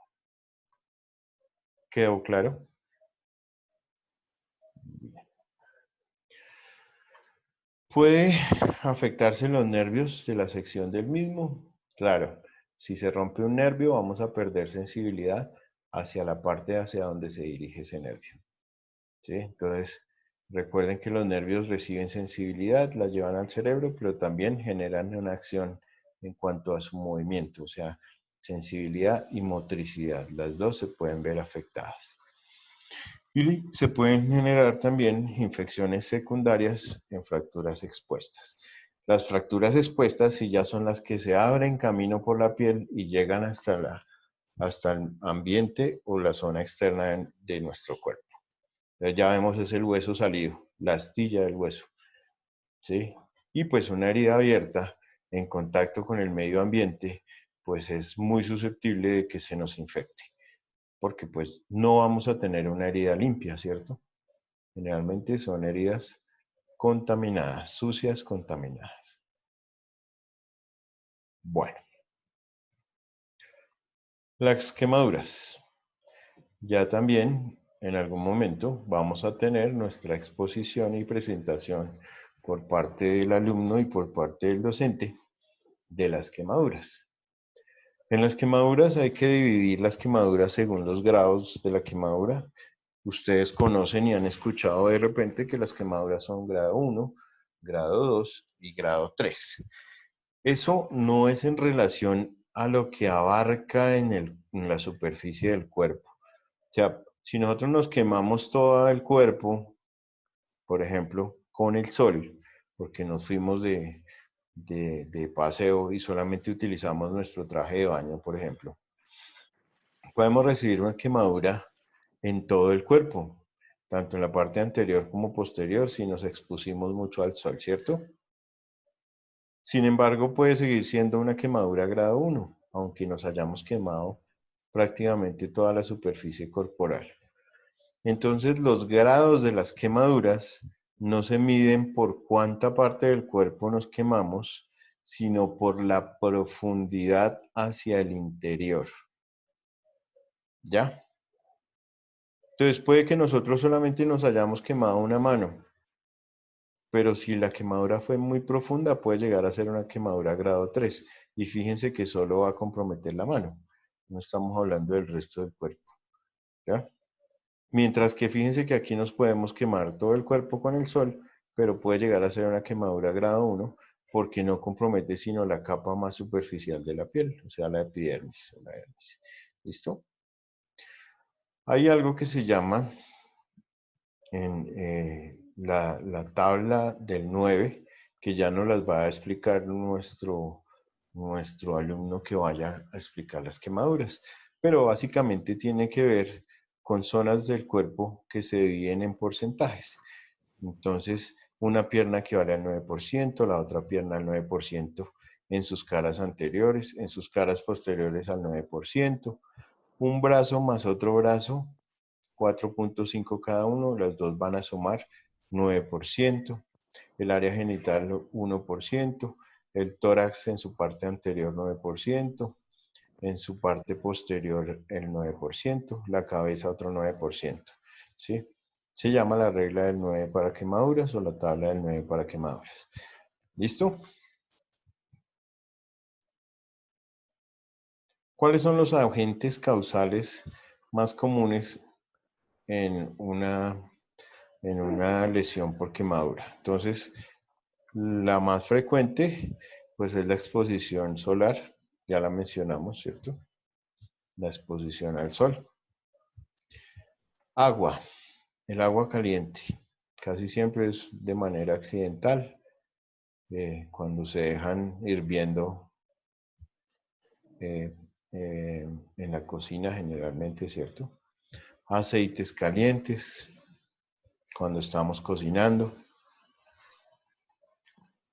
¿Quedó claro? ¿Puede afectarse los nervios de la sección del mismo? Claro, si se rompe un nervio vamos a perder sensibilidad hacia la parte hacia donde se dirige ese nervio. ¿Sí? Entonces, recuerden que los nervios reciben sensibilidad, la llevan al cerebro, pero también generan una acción en cuanto a su movimiento, o sea, sensibilidad y motricidad. Las dos se pueden ver afectadas. Y se pueden generar también infecciones secundarias en fracturas expuestas. Las fracturas expuestas sí ya son las que se abren camino por la piel y llegan hasta el ambiente o la zona externa de nuestro cuerpo. Entonces ya vemos es el hueso salido, la astilla del hueso. ¿Sí? Y pues una herida abierta en contacto con el medio ambiente, pues es muy susceptible de que se nos infecte, porque pues no vamos a tener una herida limpia, ¿cierto? Generalmente son heridas contaminadas, sucias, contaminadas. Bueno, las quemaduras. Ya también en algún momento vamos a tener nuestra exposición y presentación por parte del alumno y por parte del docente de las quemaduras. En las quemaduras hay que dividir las quemaduras según los grados de la quemadura. Ustedes conocen y han escuchado de repente que las quemaduras son grado 1, grado 2 y grado 3. Eso no es en relación a lo que abarca en la superficie del cuerpo. O sea, si nosotros nos quemamos todo el cuerpo, por ejemplo, con el sol, porque nos fuimos de paseo y solamente utilizamos nuestro traje de baño, por ejemplo, podemos recibir una quemadura en todo el cuerpo, tanto en la parte anterior como posterior, si nos expusimos mucho al sol, ¿cierto? Sin embargo, puede seguir siendo una quemadura grado 1, aunque nos hayamos quemado prácticamente toda la superficie corporal. Entonces, los grados de las quemaduras no se miden por cuánta parte del cuerpo nos quemamos, sino por la profundidad hacia el interior. ¿Ya? Entonces, puede que nosotros solamente nos hayamos quemado una mano, pero si la quemadura fue muy profunda, puede llegar a ser una quemadura grado 3. Y fíjense que solo va a comprometer la mano. No estamos hablando del resto del cuerpo. ¿Ya? Mientras que fíjense que aquí nos podemos quemar todo el cuerpo con el sol, pero puede llegar a ser una quemadura grado 1 porque no compromete sino la capa más superficial de la piel, o sea, la epidermis. La dermis. ¿Listo? Hay algo que se llama en la tabla del 9, que ya nos las va a explicar nuestro alumno que vaya a explicar las quemaduras. Pero básicamente tiene que ver con zonas del cuerpo que se dividen en porcentajes. Entonces, una pierna equivale al 9%, la otra pierna al 9% en sus caras anteriores, en sus caras posteriores al 9%, un brazo más otro brazo, 4.5 cada uno, las dos van a sumar 9%, el área genital 1%, el tórax en su parte anterior 9%, en su parte posterior el 9%, la cabeza otro 9%, ¿sí? Se llama la regla del 9 para quemaduras o la tabla del 9 para quemaduras. ¿Listo? ¿Cuáles son los agentes causales más comunes en una lesión por quemadura? Entonces, la más frecuente, pues es la exposición solar, ya la mencionamos, ¿cierto? La exposición al sol. Agua, el agua caliente, casi siempre es de manera accidental, cuando se dejan hirviendo en la cocina generalmente, ¿cierto? aceites calientes, cuando estamos cocinando.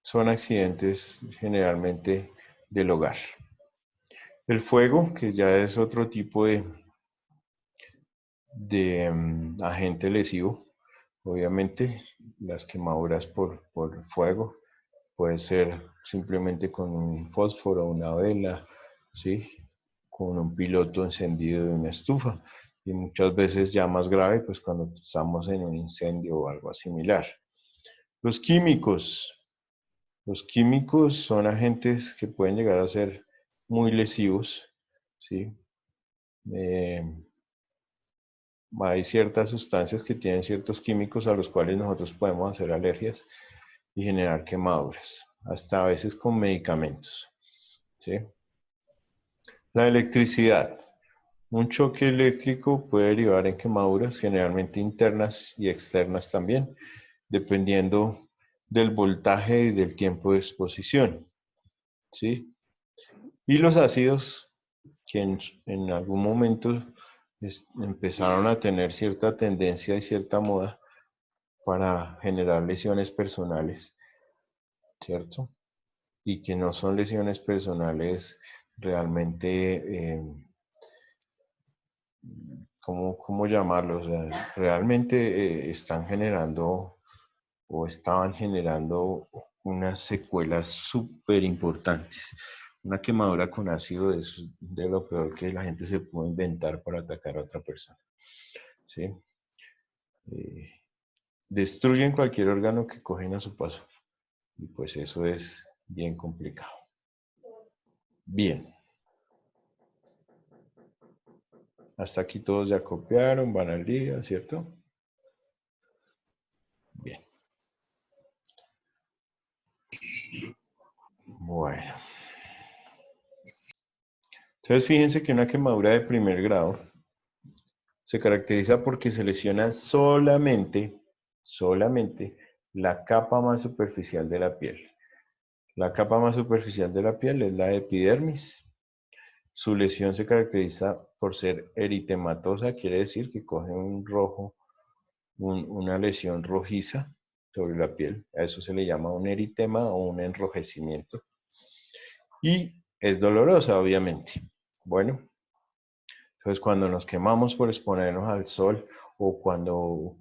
Son accidentes generalmente del hogar. El fuego, que ya es otro tipo de agente lesivo, obviamente las quemaduras por fuego, puede ser simplemente con un fósforo, una vela, ¿sí? Con un piloto encendido de una estufa. Y muchas veces ya más grave, pues cuando estamos en un incendio o algo similar. Los químicos. Los químicos son agentes que pueden llegar a ser muy lesivos, ¿sí? Hay ciertas sustancias que tienen ciertos químicos a los cuales nosotros podemos hacer alergias y generar quemaduras, hasta a veces con medicamentos, ¿sí? La electricidad. Un choque eléctrico puede derivar en quemaduras, generalmente internas y externas también, dependiendo del voltaje y del tiempo de exposición, ¿sí? Y los ácidos, que en algún momento empezaron a tener cierta tendencia y cierta moda para generar lesiones personales, ¿cierto? Y que no son lesiones personales realmente, ¿cómo llamarlos? Realmente están generando o estaban generando unas secuelas súper importantes. Una quemadura con ácido es de lo peor que la gente se puede inventar para atacar a otra persona, ¿sí? Destruyen cualquier órgano que cogen a su paso. Y pues eso es bien complicado. Bien. Hasta aquí todos ya copiaron, van al día, ¿cierto? Bien. Bueno. Entonces fíjense que una quemadura de primer grado se caracteriza porque se lesiona solamente la capa más superficial de la piel. La capa más superficial de la piel es la epidermis. Su lesión se caracteriza por ser eritematosa, quiere decir que coge un rojo, una lesión rojiza sobre la piel. A eso se le llama un eritema o un enrojecimiento. Y es dolorosa, obviamente. Bueno, entonces cuando nos quemamos por exponernos al sol o cuando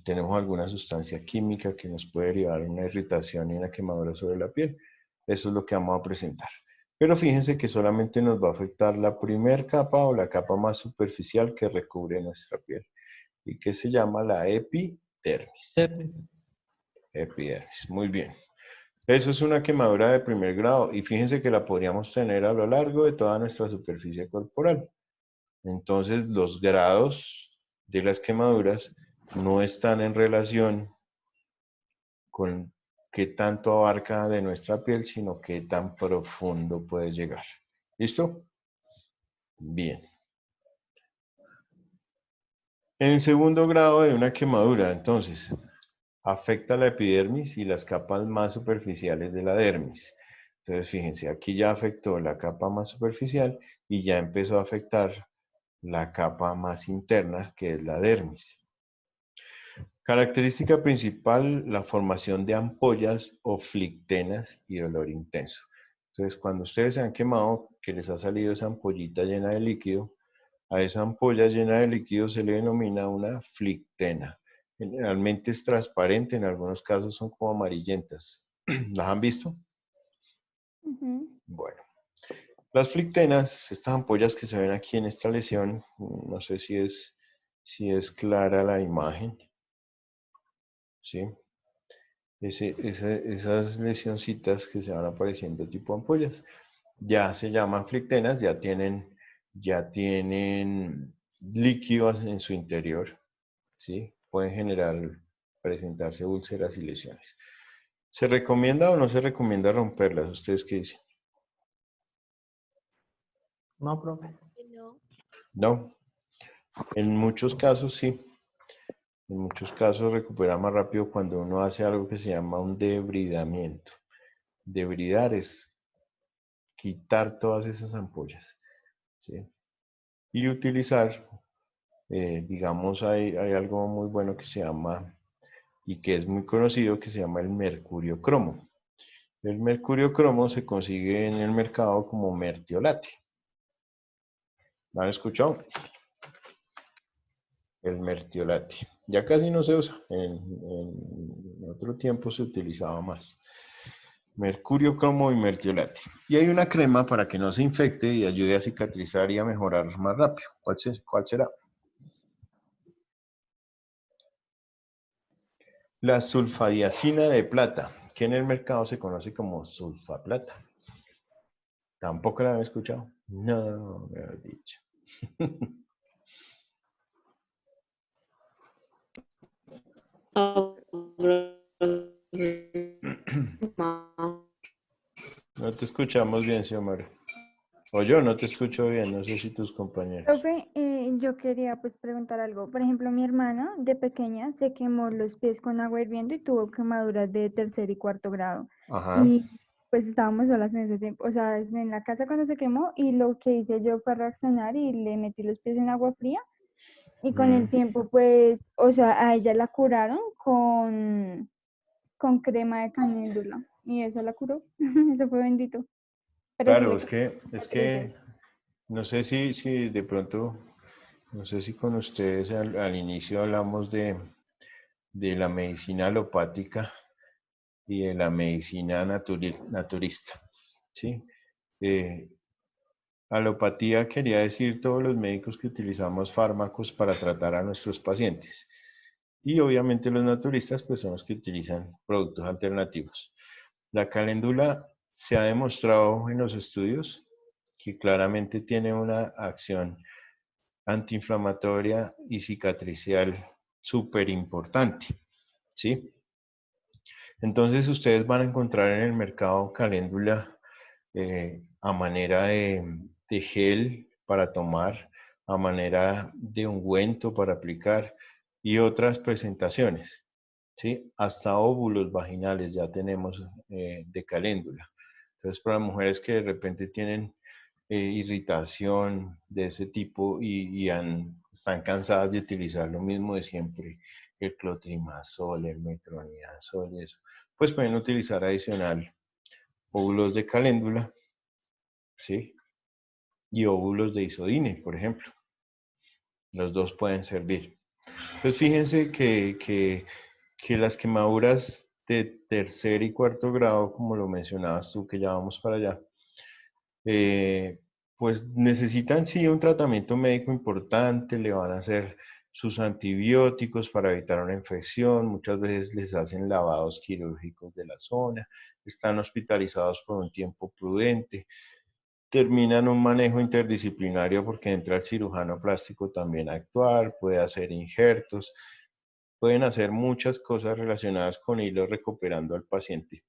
tenemos alguna sustancia química que nos puede derivar una irritación y una quemadura sobre la piel, eso es lo que vamos a presentar. Pero fíjense que solamente nos va a afectar la primera capa o la capa más superficial que recubre nuestra piel y que se llama la epidermis. Epidermis, muy bien. Eso es una quemadura de primer grado y fíjense que la podríamos tener a lo largo de toda nuestra superficie corporal. Entonces los grados de las quemaduras no están en relación con qué tanto abarca de nuestra piel, sino qué tan profundo puede llegar. ¿Listo? Bien. En el segundo grado de una quemadura, entonces, afecta la epidermis y las capas más superficiales de la dermis. Entonces, fíjense, aquí ya afectó la capa más superficial y ya empezó a afectar la capa más interna, que es la dermis. Característica principal, la formación de ampollas o flictenas y dolor intenso. Entonces, cuando ustedes se han quemado, que les ha salido esa ampollita llena de líquido, a esa ampolla llena de líquido se le denomina una flictena. Generalmente es transparente, en algunos casos son como amarillentas. ¿Las han visto? Bueno. Las flictenas, estas ampollas que se ven aquí en esta lesión, no sé si es clara la imagen. ¿Sí? Esas lesioncitas que se van apareciendo tipo ampollas, ya se llaman flictenas, ya tienen líquidos en su interior, ¿sí? Pueden presentarse úlceras y lesiones. ¿Se recomienda o no se recomienda romperlas? ¿Ustedes qué dicen? No, profe. No. No. En muchos casos sí. En muchos casos recupera más rápido cuando uno hace algo que se llama un debridamiento. Debridar es quitar todas esas ampollas, ¿sí? y utilizar, digamos, hay algo muy bueno que se llama, y que es muy conocido, que se llama el mercurio cromo. El mercurio cromo se consigue en el mercado como mertiolate. ¿Lo han escuchado? El mertiolate. Ya casi no se usa, en otro tiempo se utilizaba más. Mercurio cromo y mertiolate. Y hay una crema para que no se infecte y ayude a cicatrizar y a mejorar más rápido. ¿Cuál será? La sulfadiazina de plata, que en el mercado se conoce como sulfaplata. ¿Tampoco la han escuchado? No, me has dicho. No te escuchamos bien, Xiomara. O yo no te escucho bien, no sé si tus compañeros. Profe, yo quería pues preguntar algo. Por ejemplo, mi hermana de pequeña se quemó los pies con agua hirviendo y tuvo quemaduras de tercer y cuarto grado. Ajá. Y pues estábamos solas en ese tiempo, o sea, en la casa cuando se quemó y lo que hice yo fue reaccionar y le metí los pies en agua fría y con el Mm. tiempo pues, o sea, a ella la curaron con crema de caléndula y eso la curó. Eso fue bendito. Pero sí Claro, le es quedó que, es cicatrices. que no sé si de pronto, no sé si con ustedes al inicio hablamos de la medicina alopática y de la medicina naturista, ¿sí? Eh, Alopatía quería decir todos los médicos que utilizamos fármacos para tratar a nuestros pacientes. Y obviamente los naturistas pues son los que utilizan productos alternativos. La caléndula se ha demostrado en los estudios que claramente tiene una acción antiinflamatoria y cicatricial súper importante, ¿sí? Entonces ustedes van a encontrar en el mercado caléndula a manera de gel para tomar, a manera de ungüento para aplicar y otras presentaciones, ¿sí? Hasta óvulos vaginales ya tenemos de caléndula. Entonces, para mujeres que de repente tienen irritación de ese tipo están cansadas de utilizar lo mismo de siempre, el clotrimazol, el metronidazol y eso, pues pueden utilizar adicional óvulos de caléndula, ¿sí? Y óvulos de isodine, por ejemplo. Los dos pueden servir. Pues fíjense que las quemaduras de tercer y cuarto grado, como lo mencionabas tú, que ya vamos para allá, pues necesitan sí un tratamiento médico importante, le van a hacer sus antibióticos para evitar una infección, muchas veces les hacen lavados quirúrgicos de la zona, están hospitalizados por un tiempo prudente, terminan un manejo interdisciplinario porque entra el cirujano plástico también a actuar, puede hacer injertos, pueden hacer muchas cosas relacionadas con irlo recuperando al paciente.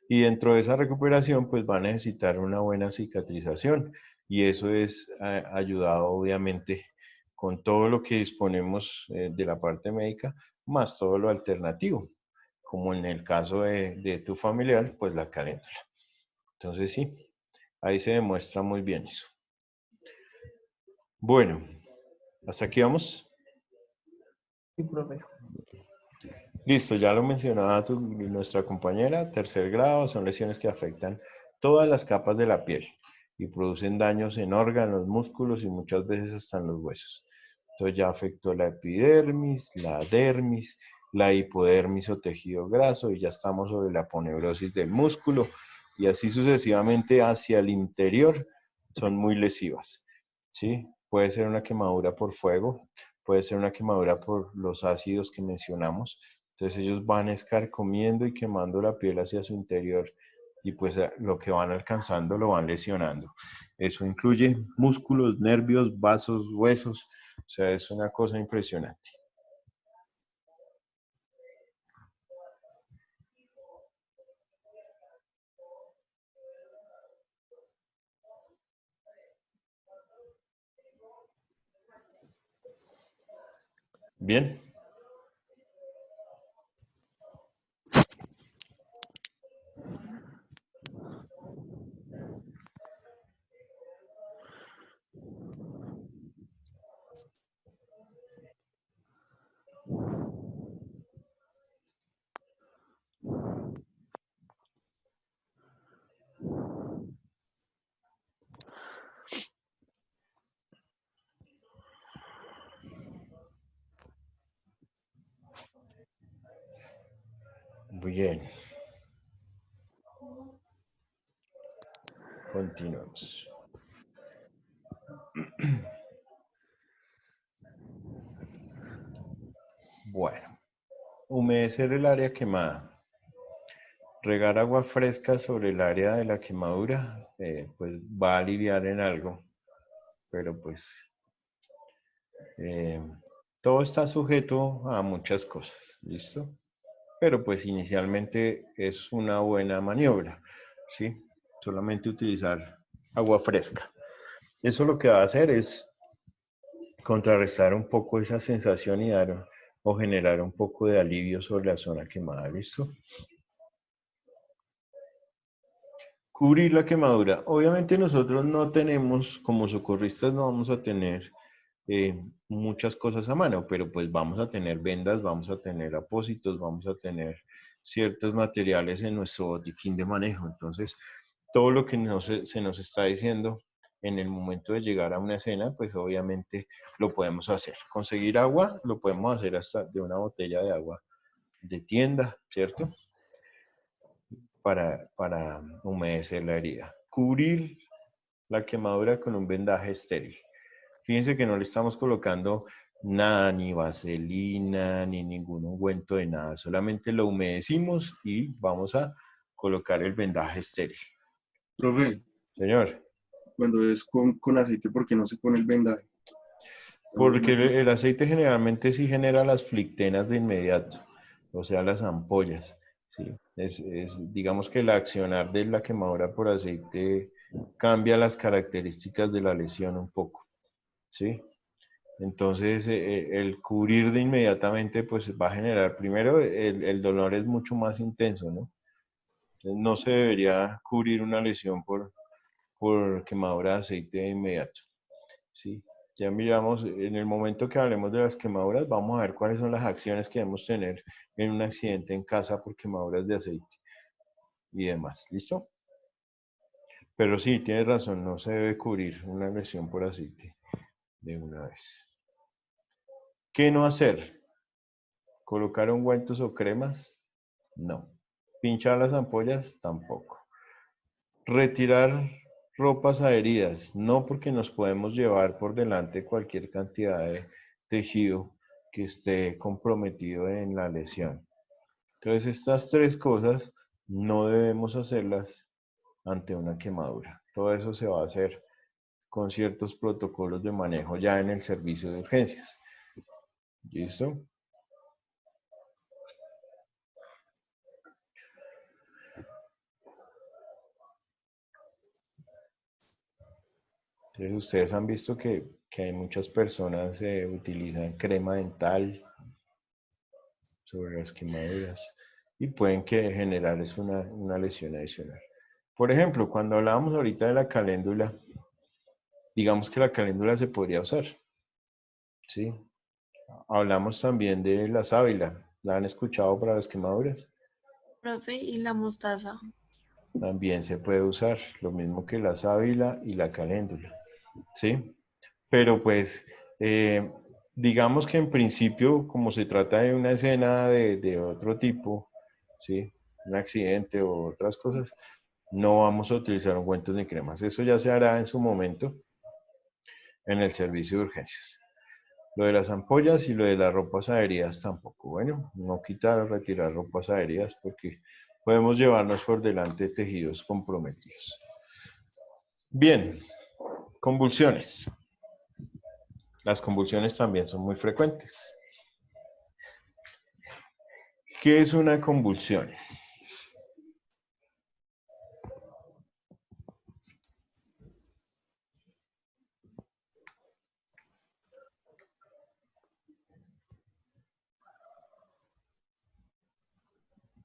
Y dentro de esa recuperación, pues va a necesitar una buena cicatrización. Y eso es ayudado, obviamente, con todo lo que disponemos de la parte médica, más todo lo alternativo, como en el caso de tu familiar, pues la caléndula. Entonces, sí, ahí se demuestra muy bien eso. Bueno, hasta aquí vamos. Sí, profe. Listo, ya lo mencionaba nuestra compañera, tercer grado, son lesiones que afectan todas las capas de la piel y producen daños en órganos, músculos y muchas veces hasta en los huesos. Entonces ya afectó la epidermis, la dermis, la hipodermis o tejido graso y ya estamos sobre la aponeurosis del músculo y así sucesivamente hacia el interior son muy lesivas, ¿sí? Puede ser una quemadura por fuego, puede ser una quemadura por los ácidos que mencionamos, entonces ellos van escarcomiendo y quemando la piel hacia su interior y pues lo que van alcanzando lo van lesionando. Eso incluye músculos, nervios, vasos, huesos, o sea, es una cosa impresionante. Bien. Bien. Continuamos. Bueno, humedecer el área quemada. Regar agua fresca sobre el área de la quemadura, pues va a aliviar en algo, pero pues todo está sujeto a muchas cosas, ¿listo? Pero pues inicialmente es una buena maniobra, ¿sí? Solamente utilizar agua fresca. Eso lo que va a hacer es contrarrestar un poco esa sensación y dar o generar un poco de alivio sobre la zona quemada, ¿listo? Cubrir la quemadura. Obviamente nosotros no tenemos, como socorristas no vamos a tener muchas cosas a mano, pero pues vamos a tener vendas, vamos a tener apósitos, vamos a tener ciertos materiales en nuestro botiquín de manejo. Entonces, todo lo que se nos está diciendo en el momento de llegar a una escena, pues obviamente lo podemos hacer. Conseguir agua, lo podemos hacer hasta de una botella de agua de tienda, ¿cierto? Para humedecer la herida. Cubrir la quemadura con un vendaje estéril. Fíjense que no le estamos colocando nada, ni vaselina, ni ningún ungüento de nada. Solamente lo humedecimos y vamos a colocar el vendaje estéril. Profe, Señor, cuando es con aceite, ¿por qué no se pone el vendaje? porque el aceite generalmente sí genera las flictenas de inmediato, o sea, las ampollas. ¿Sí? Digamos que el accionar de la quemadura por aceite cambia las características de la lesión un poco. ¿Sí? Entonces, el cubrir de inmediatamente, pues va a generar, primero, el dolor es mucho más intenso, ¿no? Entonces, no se debería cubrir una lesión por quemadura de aceite de inmediato, ¿sí? Ya miramos, en el momento que hablemos de las quemaduras, vamos a ver cuáles son las acciones que debemos tener en un accidente en casa por quemaduras de aceite y demás, ¿listo? Pero sí, tienes razón, no se debe cubrir una lesión por aceite de una vez. ¿Qué no hacer? ¿Colocar ungüentos o cremas? No. ¿Pinchar las ampollas? Tampoco. Retirar ropas adheridas, no, porque nos podemos llevar por delante cualquier cantidad de tejido que esté comprometido en la lesión. Entonces, estas tres cosas no debemos hacerlas ante una quemadura. Todo eso se va a hacer con ciertos protocolos de manejo ya en el servicio de urgencias. ¿Listo? Entonces, ustedes han visto que hay muchas personas que utilizan crema dental sobre las quemaduras y pueden generar una lesión adicional. Por ejemplo, cuando hablábamos ahorita de la caléndula, digamos que la caléndula se podría usar, ¿sí? Hablamos también de la sábila, ¿la han escuchado para las quemaduras? Profe, y la mostaza. También se puede usar, lo mismo que la sábila y la caléndula, ¿sí? Pero pues, digamos que en principio, como se trata de una escena de otro tipo, ¿sí? Un accidente o otras cosas, no vamos a utilizar ungüentos ni cremas. Eso ya se hará en su momento en el servicio de urgencias. Lo de las ampollas y lo de las ropas adheridas tampoco. Bueno, no quitar o retirar ropas adheridas porque podemos llevarnos por delante tejidos comprometidos. Bien, convulsiones. Las convulsiones también son muy frecuentes. ¿Qué es una convulsión?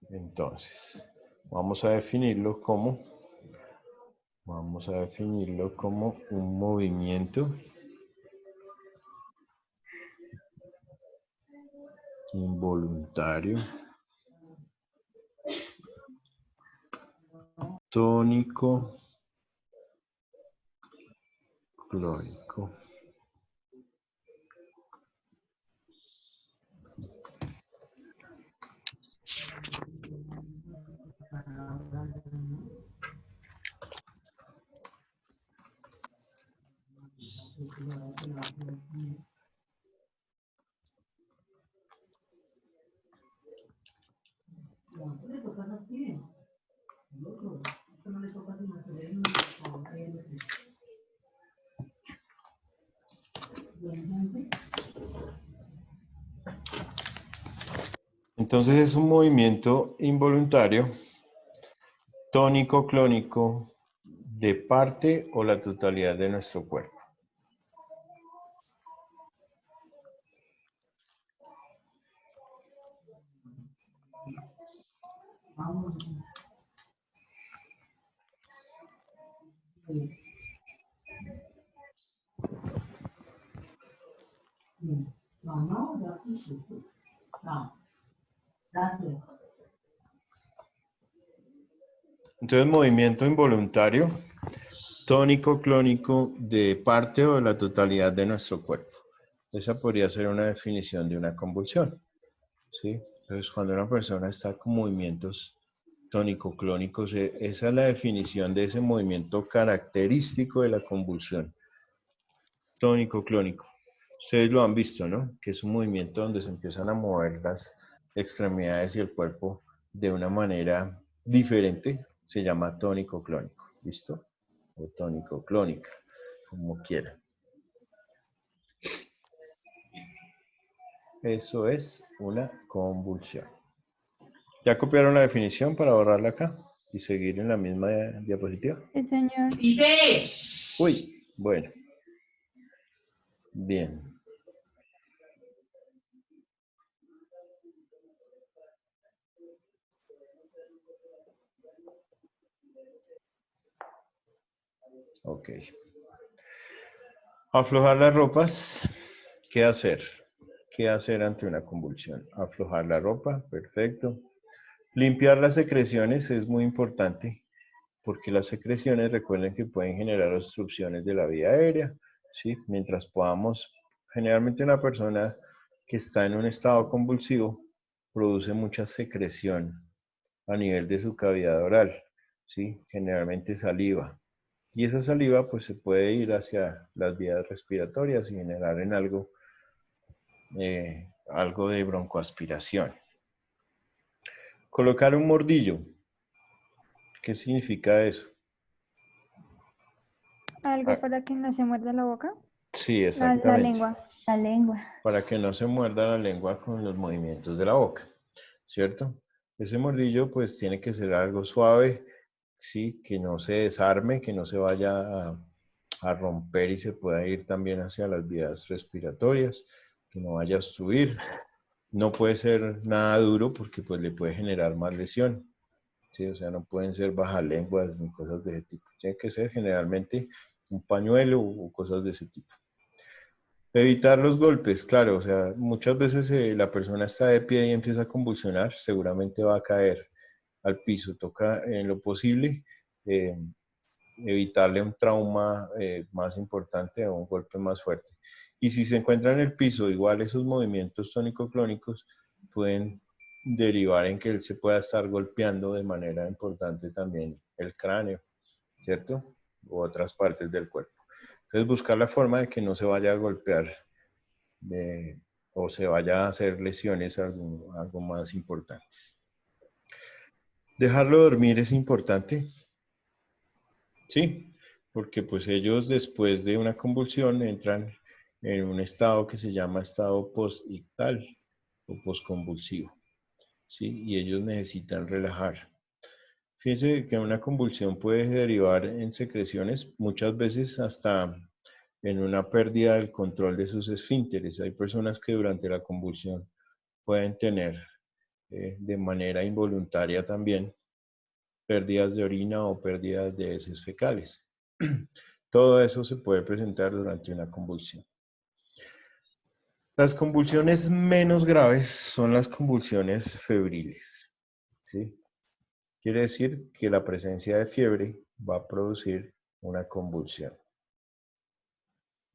Entonces, vamos a definirlo como un movimiento involuntario, tónico, clórico. Entonces es un movimiento involuntario, tónico-clónico, de parte o la totalidad de nuestro cuerpo. Entonces, movimiento involuntario, tónico-clónico de parte o de la totalidad de nuestro cuerpo. Esa podría ser una definición de una convulsión, ¿sí? Entonces, cuando una persona está con movimientos tónico-clónicos, esa es la definición de ese movimiento característico de la convulsión. Tónico-clónico. Ustedes lo han visto, ¿no? Que es un movimiento donde se empiezan a mover las extremidades y el cuerpo de una manera diferente. Se llama tónico-clónico. ¿Listo? O tónico-clónica, como quieran. Eso es una convulsión. ¿Ya copiaron la definición para borrarla acá y seguir en la misma diapositiva? Sí, señor. Uy, bueno. Bien. Ok. Aflojar las ropas. ¿Qué hacer? ¿Qué hacer ante una convulsión? Aflojar la ropa, perfecto. Limpiar las secreciones es muy importante porque las secreciones, recuerden que pueden generar obstrucciones de la vía aérea, ¿sí? Mientras podamos, generalmente una persona que está en un estado convulsivo produce mucha secreción a nivel de su cavidad oral, ¿sí? Generalmente saliva. Y esa saliva pues se puede ir hacia las vías respiratorias y generar en algo de broncoaspiración. Colocar un mordillo. ¿Qué significa eso? ¿Algo para que no se muerda la boca? Sí, La exactamente. lengua. La lengua. Para que no se muerda la lengua con los movimientos de la boca, ¿cierto? Ese mordillo pues tiene que ser algo suave, sí, que no se desarme, que no se vaya a romper y se pueda ir también hacia las vías respiratorias, que no vaya a obstruir. No puede ser nada duro porque pues le puede generar más lesión. ¿Sí? O sea, no pueden ser bajalenguas ni cosas de ese tipo. Tiene que ser generalmente un pañuelo o cosas de ese tipo. Evitar los golpes, claro, o sea, muchas veces la persona está de pie y empieza a convulsionar, seguramente va a caer al piso. Toca en lo posible evitarle un trauma más importante o un golpe más fuerte. Y si se encuentra en el piso, igual esos movimientos tónico-clónicos pueden derivar en que él se pueda estar golpeando de manera importante también el cráneo, ¿cierto? U otras partes del cuerpo. Entonces buscar la forma de que no se vaya a golpear o se vaya a hacer lesiones algo más importantes. Dejarlo dormir es importante, ¿sí? Porque pues ellos después de una convulsión entran en un estado que se llama estado postictal o posconvulsivo, ¿sí? Y ellos necesitan relajar. Fíjense que una convulsión puede derivar en secreciones, muchas veces hasta en una pérdida del control de sus esfínteres. Hay personas que durante la convulsión pueden tener de manera involuntaria también pérdidas de orina o pérdidas de heces fecales. Todo eso se puede presentar durante una convulsión. Las convulsiones menos graves son las convulsiones febriles, ¿sí? Quiere decir que la presencia de fiebre va a producir una convulsión.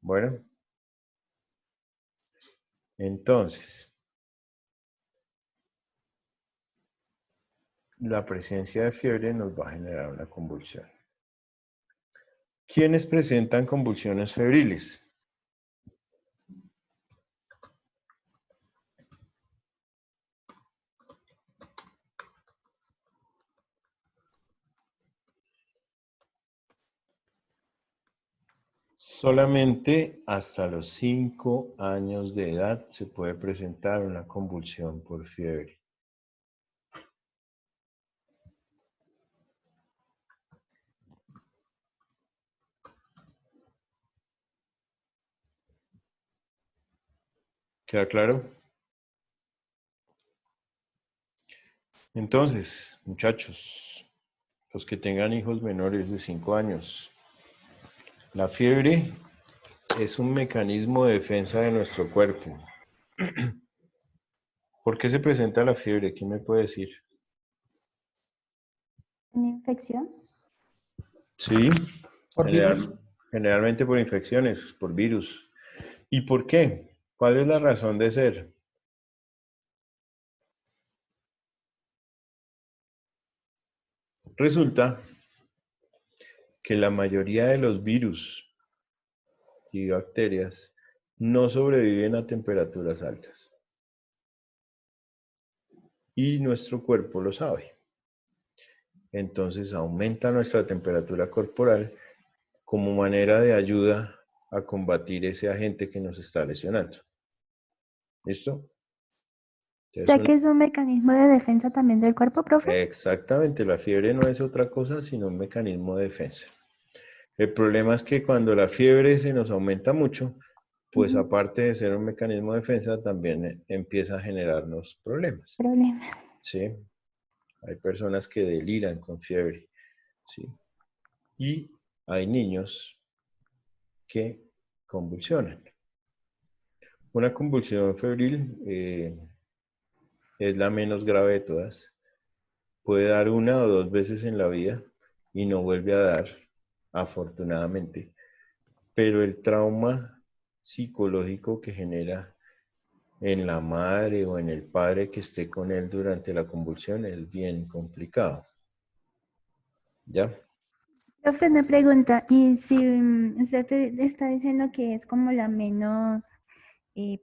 Bueno, entonces, la presencia de fiebre nos va a generar una convulsión. ¿Quiénes presentan convulsiones febriles? Solamente hasta los 5 años de edad se puede presentar una convulsión por fiebre. ¿Queda claro? Entonces, muchachos, los que tengan hijos menores de 5 años, la fiebre es un mecanismo de defensa de nuestro cuerpo. ¿Por qué se presenta la fiebre? ¿Quién me puede decir? ¿Una infección? Sí, ¿Por virus? generalmente por infecciones, por virus. ¿Y por qué? ¿Cuál es la razón de ser? Resulta que la mayoría de los virus y bacterias no sobreviven a temperaturas altas. Y nuestro cuerpo lo sabe. Entonces aumenta nuestra temperatura corporal como manera de ayuda a combatir ese agente que nos está lesionando. ¿Listo? Ya que es un mecanismo de defensa también del cuerpo, profe. Exactamente, la fiebre no es otra cosa sino un mecanismo de defensa. El problema es que cuando la fiebre se nos aumenta mucho, pues Ujú. aparte de ser un mecanismo de defensa, también empieza a generarnos problemas. Problemas. ¿Sí? Hay personas que deliran con fiebre. ¿Sí? Y hay niños que convulsionan. Una convulsión febril es la menos grave de todas. Puede dar 1 o 2 veces en la vida y no vuelve a dar, afortunadamente. Pero el trauma psicológico que genera en la madre o en el padre que esté con él durante la convulsión es bien complicado. ¿Ya? Profe, me pregunta, y si usted te está diciendo que es como la menos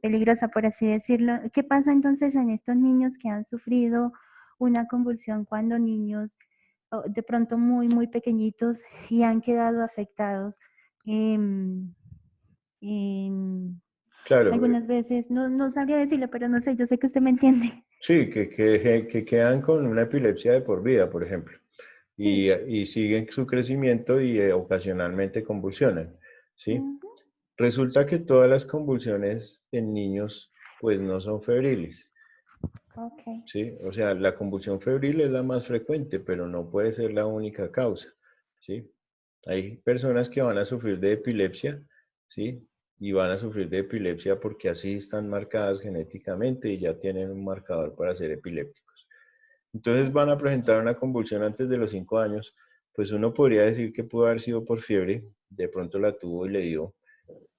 peligrosa, por así decirlo, ¿qué pasa entonces en estos niños que han sufrido una convulsión cuando niños de pronto muy pequeñitos y han quedado afectados? em, em, Claro, algunas veces, no sabría decirlo, pero no sé, yo sé que usted me entiende. sí, que quedan con una epilepsia de por vida, por ejemplo, Sí. y siguen su crecimiento y ocasionalmente convulsionan, ¿sí? Ujú. Resulta que todas las convulsiones en niños, pues no son febriles, Ok. ¿sí? O sea, la convulsión febril es la más frecuente, pero no puede ser la única causa, ¿sí? Hay personas que van a sufrir de epilepsia, ¿sí? Y van a sufrir de epilepsia porque así están marcadas genéticamente y ya tienen un marcador para ser epilépticos. Entonces van a presentar una convulsión antes de los 5 años, pues uno podría decir que pudo haber sido por fiebre, de pronto la tuvo y le dio,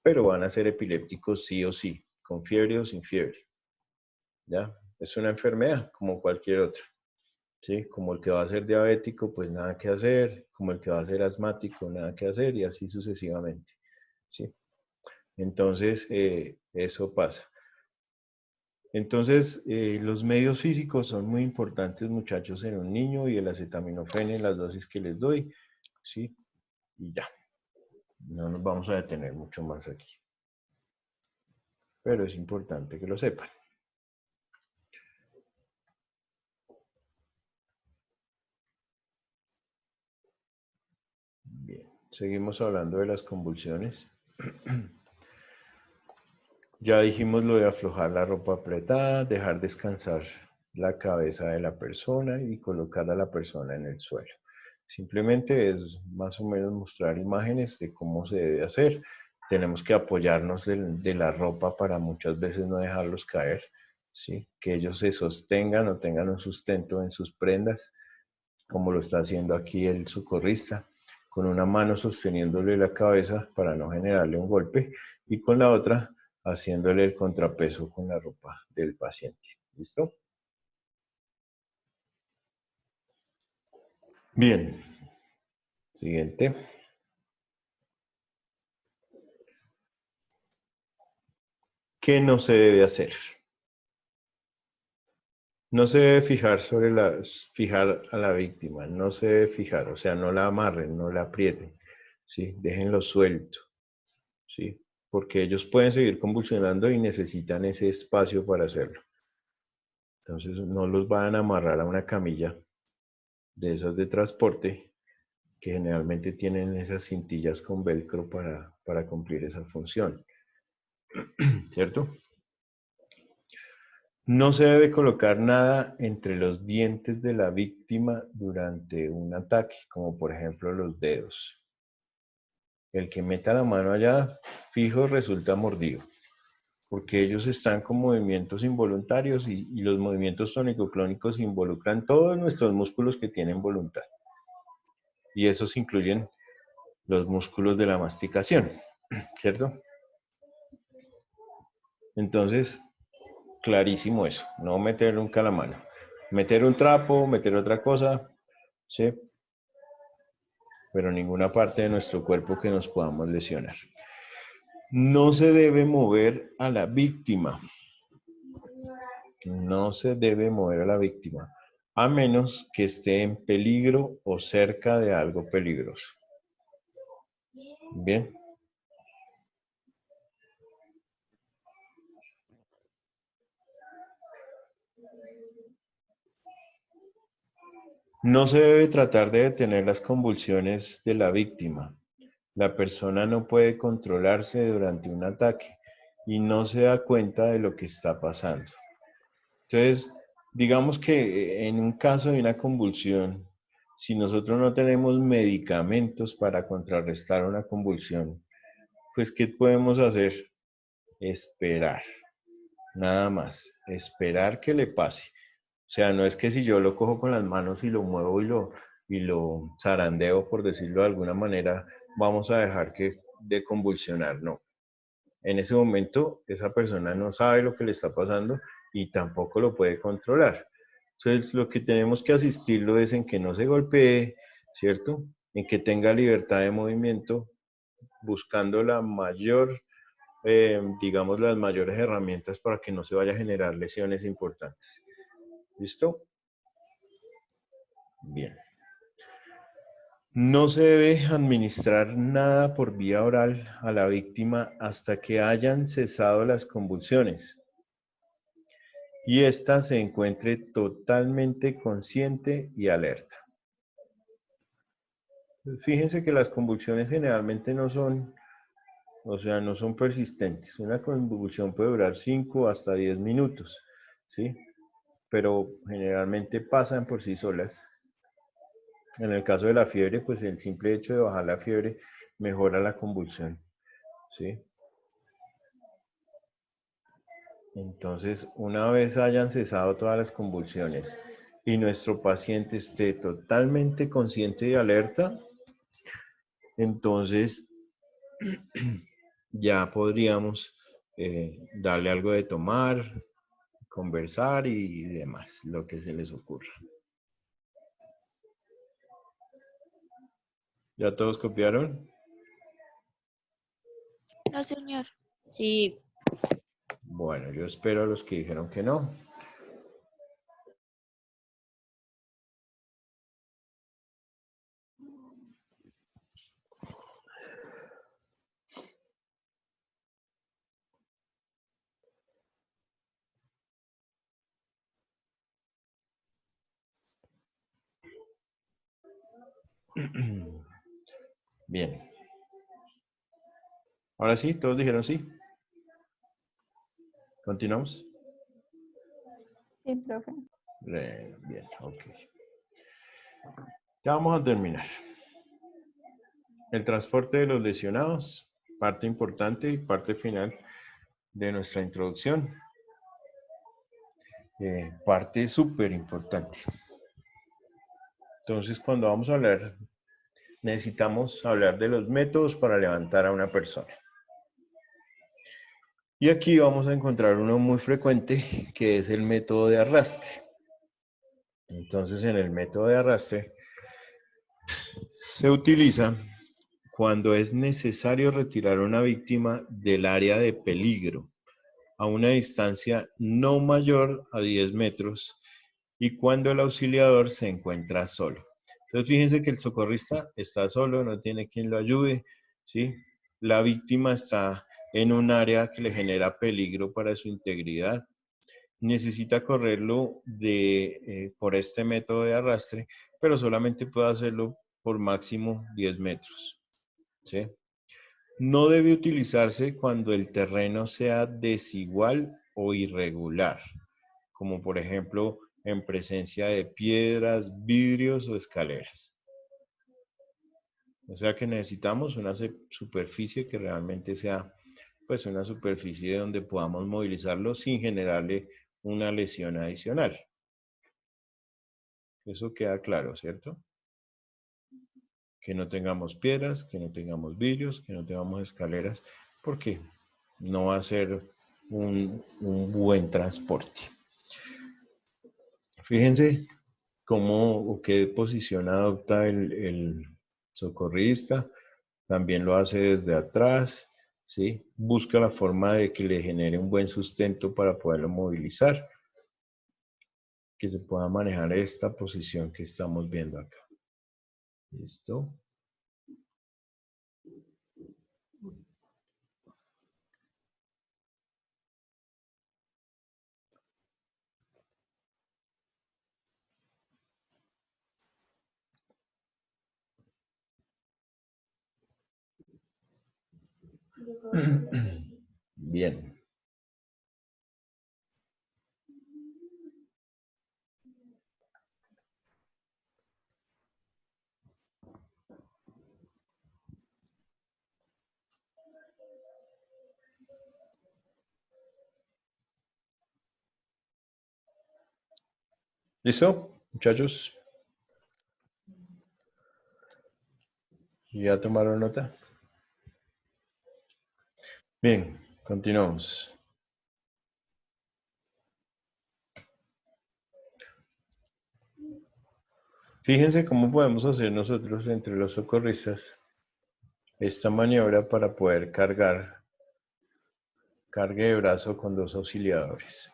pero van a ser epilépticos sí o sí, con fiebre o sin fiebre, ¿ya? Es una enfermedad como cualquier otra, ¿sí? Como el que va a ser diabético, pues nada que hacer, como el que va a ser asmático, nada que hacer, y así sucesivamente, ¿sí? Entonces, eso pasa. Entonces, los medios físicos son muy importantes, muchachos, en un niño, y el acetaminofén en las dosis que les doy, ¿sí? Y ya, no nos vamos a detener mucho más aquí. Pero es importante que lo sepan. Bien, seguimos hablando de las convulsiones. Ya dijimos lo de aflojar la ropa apretada, dejar descansar la cabeza de la persona y colocar a la persona en el suelo. Simplemente es más o menos mostrar imágenes de cómo se debe hacer. Tenemos que apoyarnos de la ropa para muchas veces no dejarlos caer, ¿sí? Que ellos se sostengan o tengan un sustento en sus prendas, como lo está haciendo aquí el socorrista, con una mano sosteniéndole la cabeza para no generarle un golpe y con la otra haciéndole el contrapeso con la ropa del paciente. ¿Listo? Bien. Siguiente. ¿Qué no se debe hacer? No se debe fijar a la víctima, no se debe fijar, o sea, no la amarren, no la aprieten, ¿sí? Déjenlo suelto, ¿sí? Porque ellos pueden seguir convulsionando y necesitan ese espacio para hacerlo. Entonces, no los vayan a amarrar a una camilla de esas de transporte, que generalmente tienen esas cintillas con velcro para cumplir esa función, ¿cierto? No se debe colocar nada entre los dientes de la víctima durante un ataque, como por ejemplo los dedos. El que meta la mano allá, fijo, resulta mordido, porque ellos están con movimientos involuntarios y los movimientos tónico-clónicos involucran todos nuestros músculos que tienen voluntad. Y esos incluyen los músculos de la masticación, ¿cierto? Entonces, clarísimo eso, no meter nunca la mano. Meter un trapo, meter otra cosa, ¿sí? Pero ninguna parte de nuestro cuerpo que nos podamos lesionar. No se debe mover a la víctima. No se debe mover a la víctima, a menos que esté en peligro o cerca de algo peligroso. Bien. No se debe tratar de detener las convulsiones de la víctima. La persona no puede controlarse durante un ataque y no se da cuenta de lo que está pasando. Entonces, digamos que en un caso de una convulsión, si nosotros no tenemos medicamentos para contrarrestar una convulsión, pues ¿qué podemos hacer? Esperar, nada más, esperar que le pase. O sea, no es que si yo lo cojo con las manos y lo muevo y lo zarandeo, por decirlo de alguna manera, vamos a dejar que de convulsionar, no. En ese momento, esa persona no sabe lo que le está pasando y tampoco lo puede controlar. Entonces, lo que tenemos que asistirlo es en que no se golpee, ¿cierto? En que tenga libertad de movimiento, buscando la mayor, digamos, las mayores herramientas para que no se vaya a generar lesiones importantes. ¿Listo? Bien. No se debe administrar nada por vía oral a la víctima hasta que hayan cesado las convulsiones y ésta se encuentre totalmente consciente y alerta. Fíjense que las convulsiones generalmente no son, o sea, no son persistentes. Una convulsión puede durar 5 hasta 10 minutos, ¿sí? Pero generalmente pasan por sí solas. En el caso de la fiebre, pues el simple hecho de bajar la fiebre mejora la convulsión, ¿sí? Entonces, una vez hayan cesado todas las convulsiones y nuestro paciente esté totalmente consciente y alerta, entonces ya podríamos darle algo de tomar, conversar y demás, lo que se les ocurra. ¿Ya todos copiaron? No, señor. Sí, Bueno, yo espero a los que dijeron que no. Bien. Ahora sí, todos dijeron sí. ¿Continuamos? Sí, profe. Bien, ok. Ya vamos a terminar. El transporte de los lesionados, parte importante y parte final de nuestra introducción. Parte súper importante. Entonces, cuando vamos a hablar, necesitamos hablar de los métodos para levantar a una persona. Y aquí vamos a encontrar uno muy frecuente, que es el método de arrastre. Entonces, en el método de arrastre, Se utiliza cuando es necesario retirar a una víctima del área de peligro a una distancia no mayor a 10 metros y cuando el auxiliador se encuentra solo. Entonces fíjense que el socorrista está solo, no tiene quien lo ayude, ¿sí? La víctima está en un área que le genera peligro para su integridad. Necesita correrlo por este método de arrastre, pero solamente puede hacerlo por máximo 10 metros, ¿sí? No debe utilizarse cuando el terreno sea desigual o irregular, como por ejemplo en presencia de piedras, vidrios o escaleras. O sea que necesitamos una superficie que realmente sea pues una superficie donde podamos movilizarlo sin generarle una lesión adicional. Eso queda claro, ¿cierto? Que no tengamos piedras, que no tengamos vidrios, que no tengamos escaleras, porque no va a ser un buen transporte. Fíjense cómo o qué posición adopta el socorrista. También lo hace desde atrás, ¿sí? Busca la forma de que le genere un buen sustento para poderlo movilizar, que se pueda manejar esta posición que estamos viendo acá. ¿Listo? Bien. ¿Listo, muchachos? ¿Ya tomaron nota? Bien, continuamos. Fíjense cómo podemos hacer nosotros entre los socorristas esta maniobra para poder cargue de brazo con dos auxiliadores.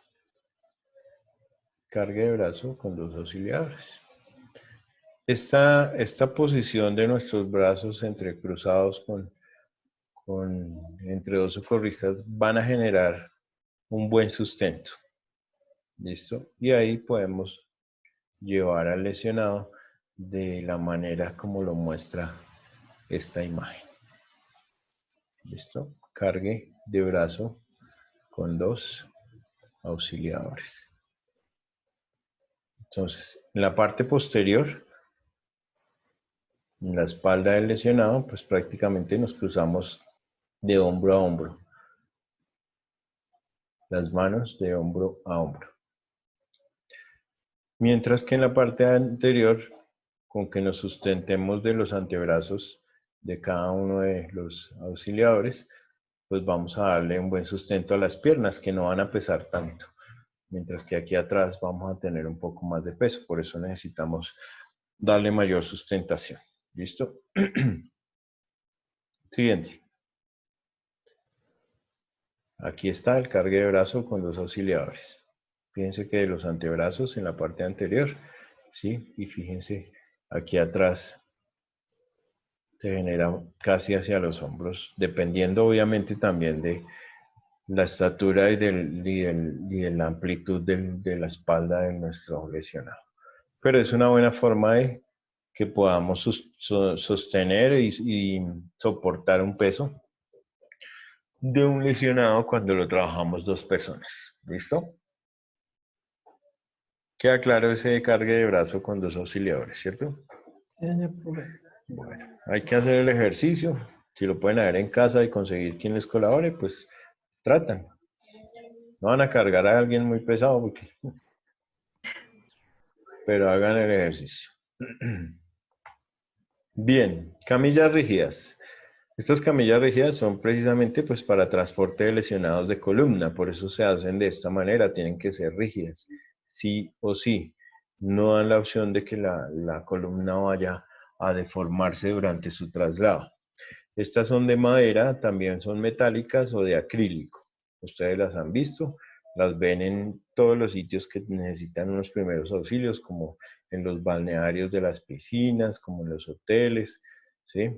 Cargue de brazo con dos auxiliadores. Esta posición de nuestros brazos entrecruzados entre dos socorristas van a generar un buen sustento. ¿Listo? Y ahí podemos llevar al lesionado de la manera como lo muestra esta imagen. ¿Listo? Cargue de brazo con dos auxiliadores. Entonces, en la parte posterior, en la espalda del lesionado, pues prácticamente nos cruzamos de hombro a hombro. Las manos de hombro a hombro. Mientras que en la parte anterior, con que nos sustentemos de los antebrazos de cada uno de los auxiliadores, pues vamos a darle un buen sustento a las piernas que no van a pesar tanto. Mientras que aquí atrás vamos a tener un poco más de peso, por eso necesitamos darle mayor sustentación. ¿Listo? Siguiente. Aquí está el cargue de brazo con dos auxiliadores. Fíjense que de los antebrazos en la parte anterior, ¿sí? Y fíjense aquí atrás se genera casi hacia los hombros, dependiendo obviamente también de la estatura y de la amplitud de la espalda de nuestro lesionado. Pero es una buena forma de que podamos sostener y soportar un peso de un lesionado cuando lo trabajamos dos personas. ¿Listo? Queda claro ese cargue de brazo con dos auxiliadores, ¿cierto? Sí, señor profe. Bueno, hay que hacer el ejercicio. Si lo pueden hacer en casa y conseguir quien les colabore, pues tratan. No van a cargar a alguien muy pesado, pero hagan el ejercicio. Bien, camillas rígidas. Estas camillas rígidas son precisamente pues para transporte de lesionados de columna, por eso se hacen de esta manera, tienen que ser rígidas, sí o sí. No dan la opción de que la columna vaya a deformarse durante su traslado. Estas son de madera, también son metálicas o de acrílico. Ustedes las han visto, las ven en todos los sitios que necesitan unos primeros auxilios, como en los balnearios de las piscinas, como en los hoteles, ¿sí?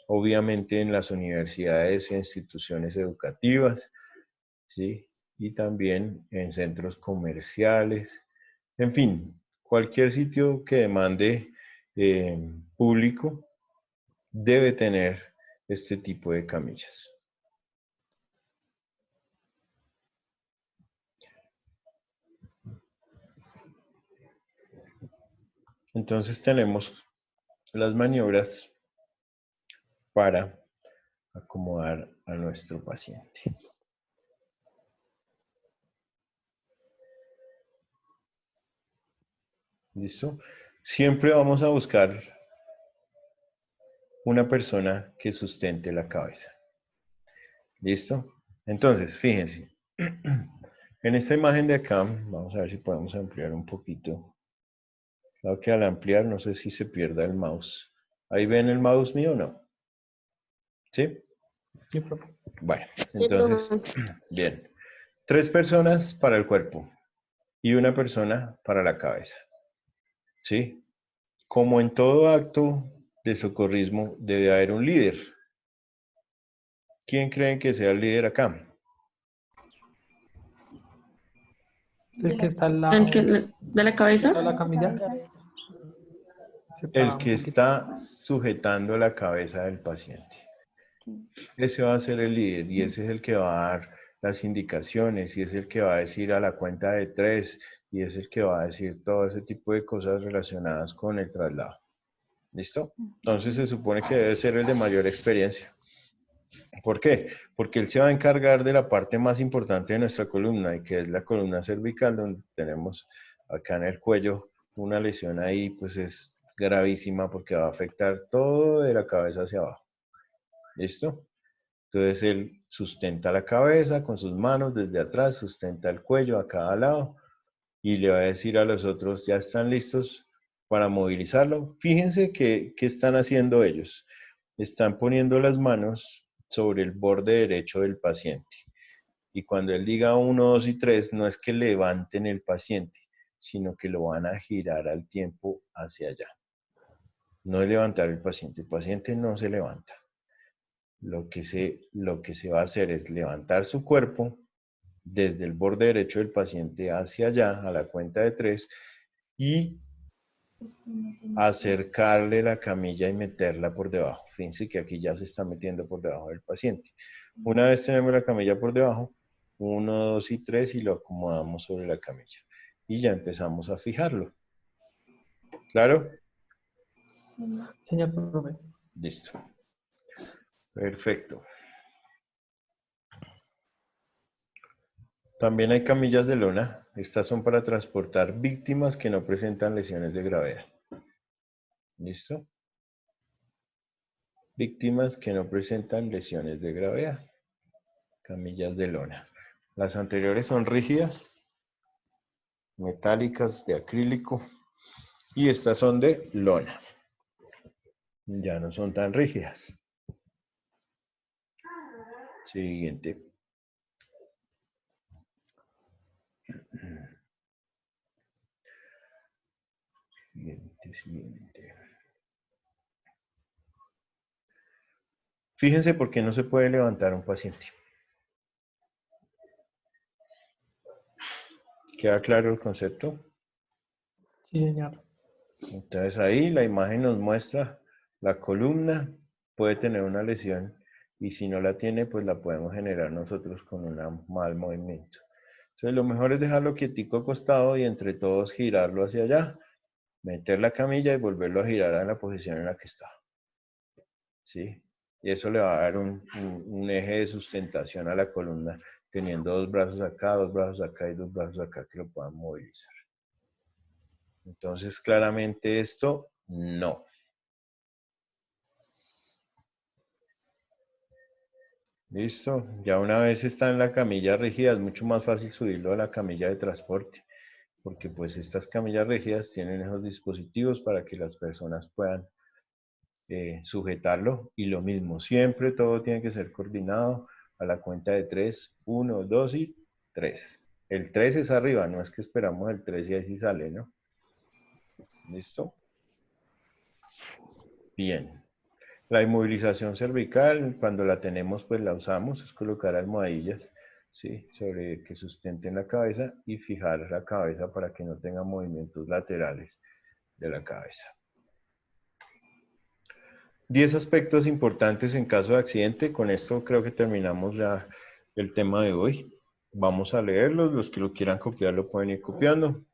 Obviamente en las universidades e instituciones educativas, ¿sí? Y también en centros comerciales, en fin, cualquier sitio que demande público debe tener este tipo de camillas. Entonces tenemos las maniobras para acomodar a nuestro paciente. ¿Listo? Siempre vamos a buscar una persona que sustente la cabeza. ¿Listo? Entonces, fíjense. En esta imagen de acá, vamos a ver si podemos ampliar un poquito. Claro que al ampliar, no sé si se pierda el mouse. ¿Ahí ven el mouse mío o no? ¿Sí? Sí, profe. Bueno, entonces, bien. 3 personas para el cuerpo y una persona para la cabeza. ¿Sí? Como en todo acto de socorrismo, debe haber un líder. ¿Quién creen que sea el líder acá? El que está al lado ¿El que de la cabeza? de la camilla. El Separa que un poquito. está sujetando la cabeza del paciente. Ese va a ser el líder y ese es el que va a dar las indicaciones y es el que va a decir a la cuenta de 3 y es el que va a decir todo ese tipo de cosas relacionadas con el traslado. ¿Listo? Entonces se supone que debe ser el de mayor experiencia. ¿Por qué? Porque él se va a encargar de la parte más importante de nuestra columna, y que es la columna cervical, donde tenemos acá en el cuello una lesión ahí, pues es gravísima porque va a afectar todo de la cabeza hacia abajo. ¿Listo? Entonces él sustenta la cabeza con sus manos desde atrás, sustenta el cuello a cada lado y le va a decir a los otros, ya están listos para movilizarlo. Fíjense qué están haciendo ellos. Están poniendo las manos sobre el borde derecho del paciente. Y cuando él diga 1, 2 y 3, no es que levanten el paciente, sino que lo van a girar al tiempo hacia allá. No es levantar el paciente no se levanta. Lo que se va a hacer es levantar su cuerpo desde el borde derecho del paciente hacia allá, a la cuenta de 3, y acercarle la camilla y meterla por debajo. Fíjense que aquí ya se está metiendo por debajo del paciente. Una vez tenemos la camilla por debajo, 1, 2 y 3 y lo acomodamos sobre la camilla. Y ya empezamos a fijarlo. ¿Claro? Señor profe. Listo. Perfecto. También hay camillas de lona. Estas son para transportar víctimas que no presentan lesiones de gravedad. ¿Listo? Víctimas que no presentan lesiones de gravedad. Camillas de lona. Las anteriores son rígidas, metálicas, de acrílico. Y estas son de lona. Ya no son tan rígidas. Siguiente. Siguiente. Fíjense por qué no se puede levantar un paciente. ¿Queda claro el concepto? Sí, señor. Entonces ahí la imagen nos muestra la columna, puede tener una lesión y si no la tiene, pues la podemos generar nosotros con un mal movimiento. Entonces lo mejor es dejarlo quietico acostado y entre todos girarlo hacia allá, meter la camilla y volverlo a girar a la posición en la que está. ¿Sí? Y eso le va a dar un eje de sustentación a la columna, teniendo 2 brazos acá, 2 brazos acá y 2 brazos acá que lo puedan movilizar. Entonces, claramente esto, no. Listo. Ya una vez está en la camilla rígida, es mucho más fácil subirlo a la camilla de transporte, porque pues estas camillas rígidas tienen esos dispositivos para que las personas puedan sujetarlo. Y lo mismo, siempre todo tiene que ser coordinado a la cuenta de 3, 1, 2 y 3. El 3 es arriba, no es que esperamos el 3 y ahí sí sale, ¿no? ¿Listo? Bien. La inmovilización cervical, cuando la tenemos, pues la usamos, es colocar almohadillas, ¿sí? Sobre que sustenten la cabeza y fijar la cabeza para que no tenga movimientos laterales de la cabeza. 10 aspectos importantes en caso de accidente. Con esto creo que terminamos ya el tema de hoy. Vamos a leerlos, los que lo quieran copiar lo pueden ir copiando.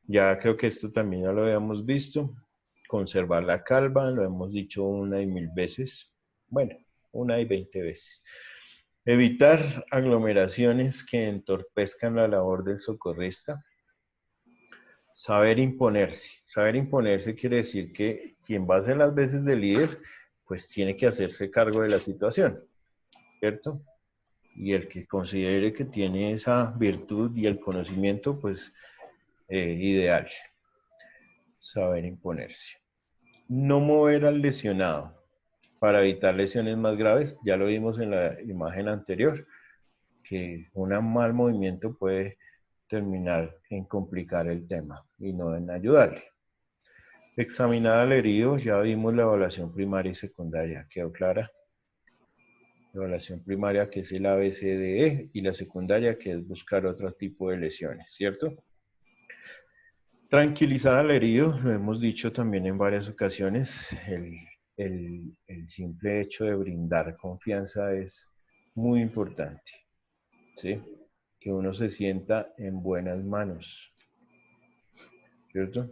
Ya creo que esto también ya lo habíamos visto. Conservar la calma, lo hemos dicho 1 y 1000 veces. Bueno, 1 y 20 veces. Evitar aglomeraciones que entorpezcan la labor del socorrista. Saber imponerse. Saber imponerse quiere decir que quien va a hacer las veces de líder, pues tiene que hacerse cargo de la situación, ¿cierto? Y el que considere que tiene esa virtud y el conocimiento, pues ideal. Saber imponerse. No mover al lesionado para evitar lesiones más graves. Ya lo vimos en la imagen anterior, que un mal movimiento puede terminar en complicar el tema y no en ayudarle. Examinar al herido, ya vimos la evaluación primaria y secundaria, ¿quedó clara? La evaluación primaria que es el ABCDE y la secundaria que es buscar otro tipo de lesiones, ¿cierto? Tranquilizar al herido, lo hemos dicho también en varias ocasiones, el simple hecho de brindar confianza es muy importante, ¿sí? Que uno se sienta en buenas manos, ¿cierto?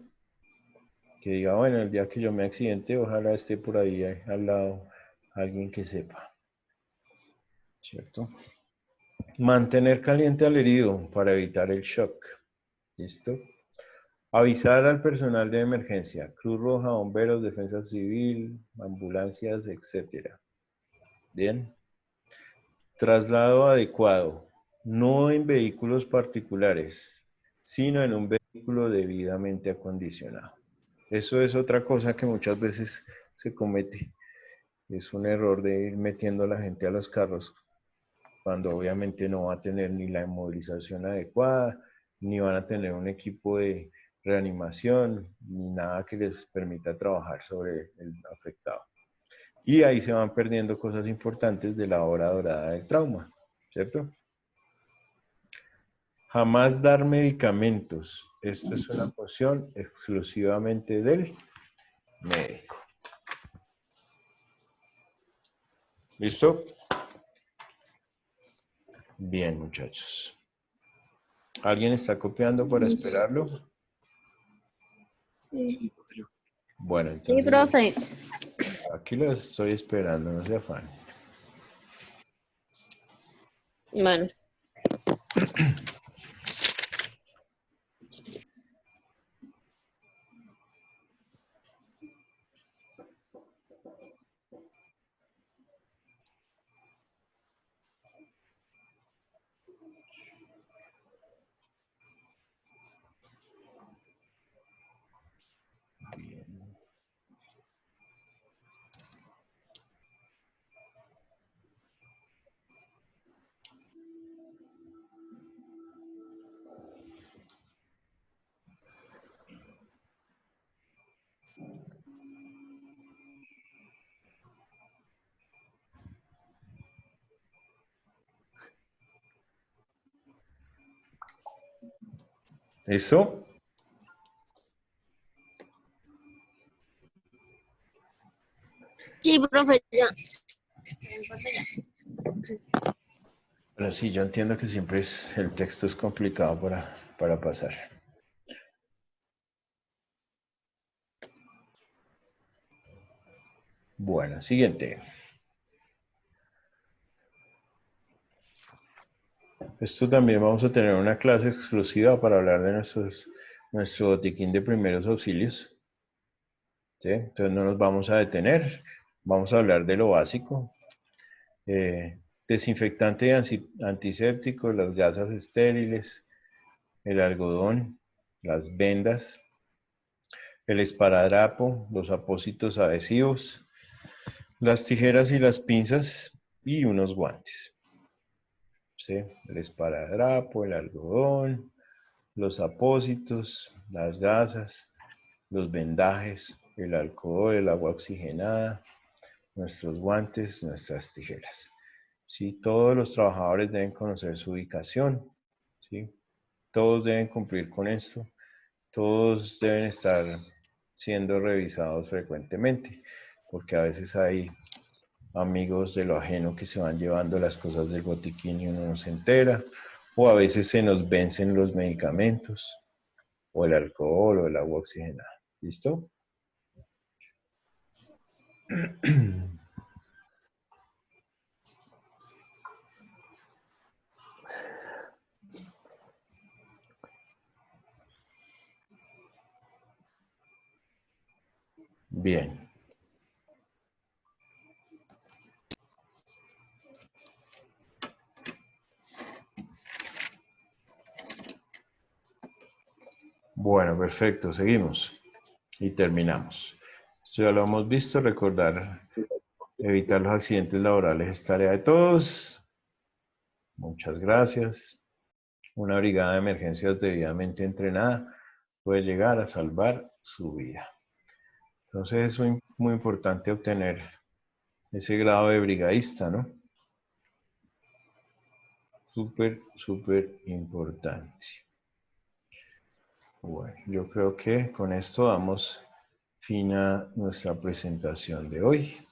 Que diga, bueno, el día que yo me accidente, ojalá esté por ahí al lado alguien que sepa, ¿cierto? Mantener caliente al herido para evitar el shock, ¿listo? Avisar al personal de emergencia, Cruz Roja, bomberos, defensa civil, ambulancias, etc. Bien. Traslado adecuado, no en vehículos particulares, sino en un vehículo debidamente acondicionado. Eso es otra cosa que muchas veces se comete. Es un error de ir metiendo a la gente a los carros cuando obviamente no va a tener ni la inmovilización adecuada, ni van a tener un equipo de reanimación, ni nada que les permita trabajar sobre el afectado. Y ahí se van perdiendo cosas importantes de la hora dorada del trauma, ¿cierto? Jamás dar medicamentos. Esto es una cuestión exclusivamente del médico. ¿Listo? Bien, muchachos. ¿Alguien está copiando para esperarlo? Sí, Bueno, sí, entonces profe. aquí lo estoy esperando, no se afanen. Bueno, ¿Eso? sí, profe, ya. Bueno, sí, yo entiendo que siempre el texto es complicado para pasar. Bueno, siguiente. Esto también vamos a tener una clase exclusiva para hablar de nuestro botiquín de primeros auxilios. ¿Sí? Entonces no nos vamos a detener. Vamos a hablar de lo básico. Desinfectante y antiséptico, las gasas estériles, el algodón, las vendas, el esparadrapo, los apósitos adhesivos, las tijeras y las pinzas y unos guantes. ¿Sí? El esparadrapo, el algodón, los apósitos, las gasas, los vendajes, el alcohol, el agua oxigenada, nuestros guantes, nuestras tijeras. ¿Sí? Todos los trabajadores deben conocer su ubicación. ¿Sí? Todos deben cumplir con esto. Todos deben estar siendo revisados frecuentemente, porque a veces hay amigos de lo ajeno que se van llevando las cosas del botiquín y uno no se entera, o a veces se nos vencen los medicamentos, o el alcohol, o el agua oxigenada. ¿Listo? Bien. Bueno, perfecto, seguimos y terminamos. Esto ya lo hemos visto, recordar, evitar los accidentes laborales es tarea de todos. Muchas gracias. Una brigada de emergencias debidamente entrenada puede llegar a salvar su vida. Entonces es muy importante obtener ese grado de brigadista, ¿no? Súper, súper importante. Bueno, yo creo que con esto damos fin a nuestra presentación de hoy.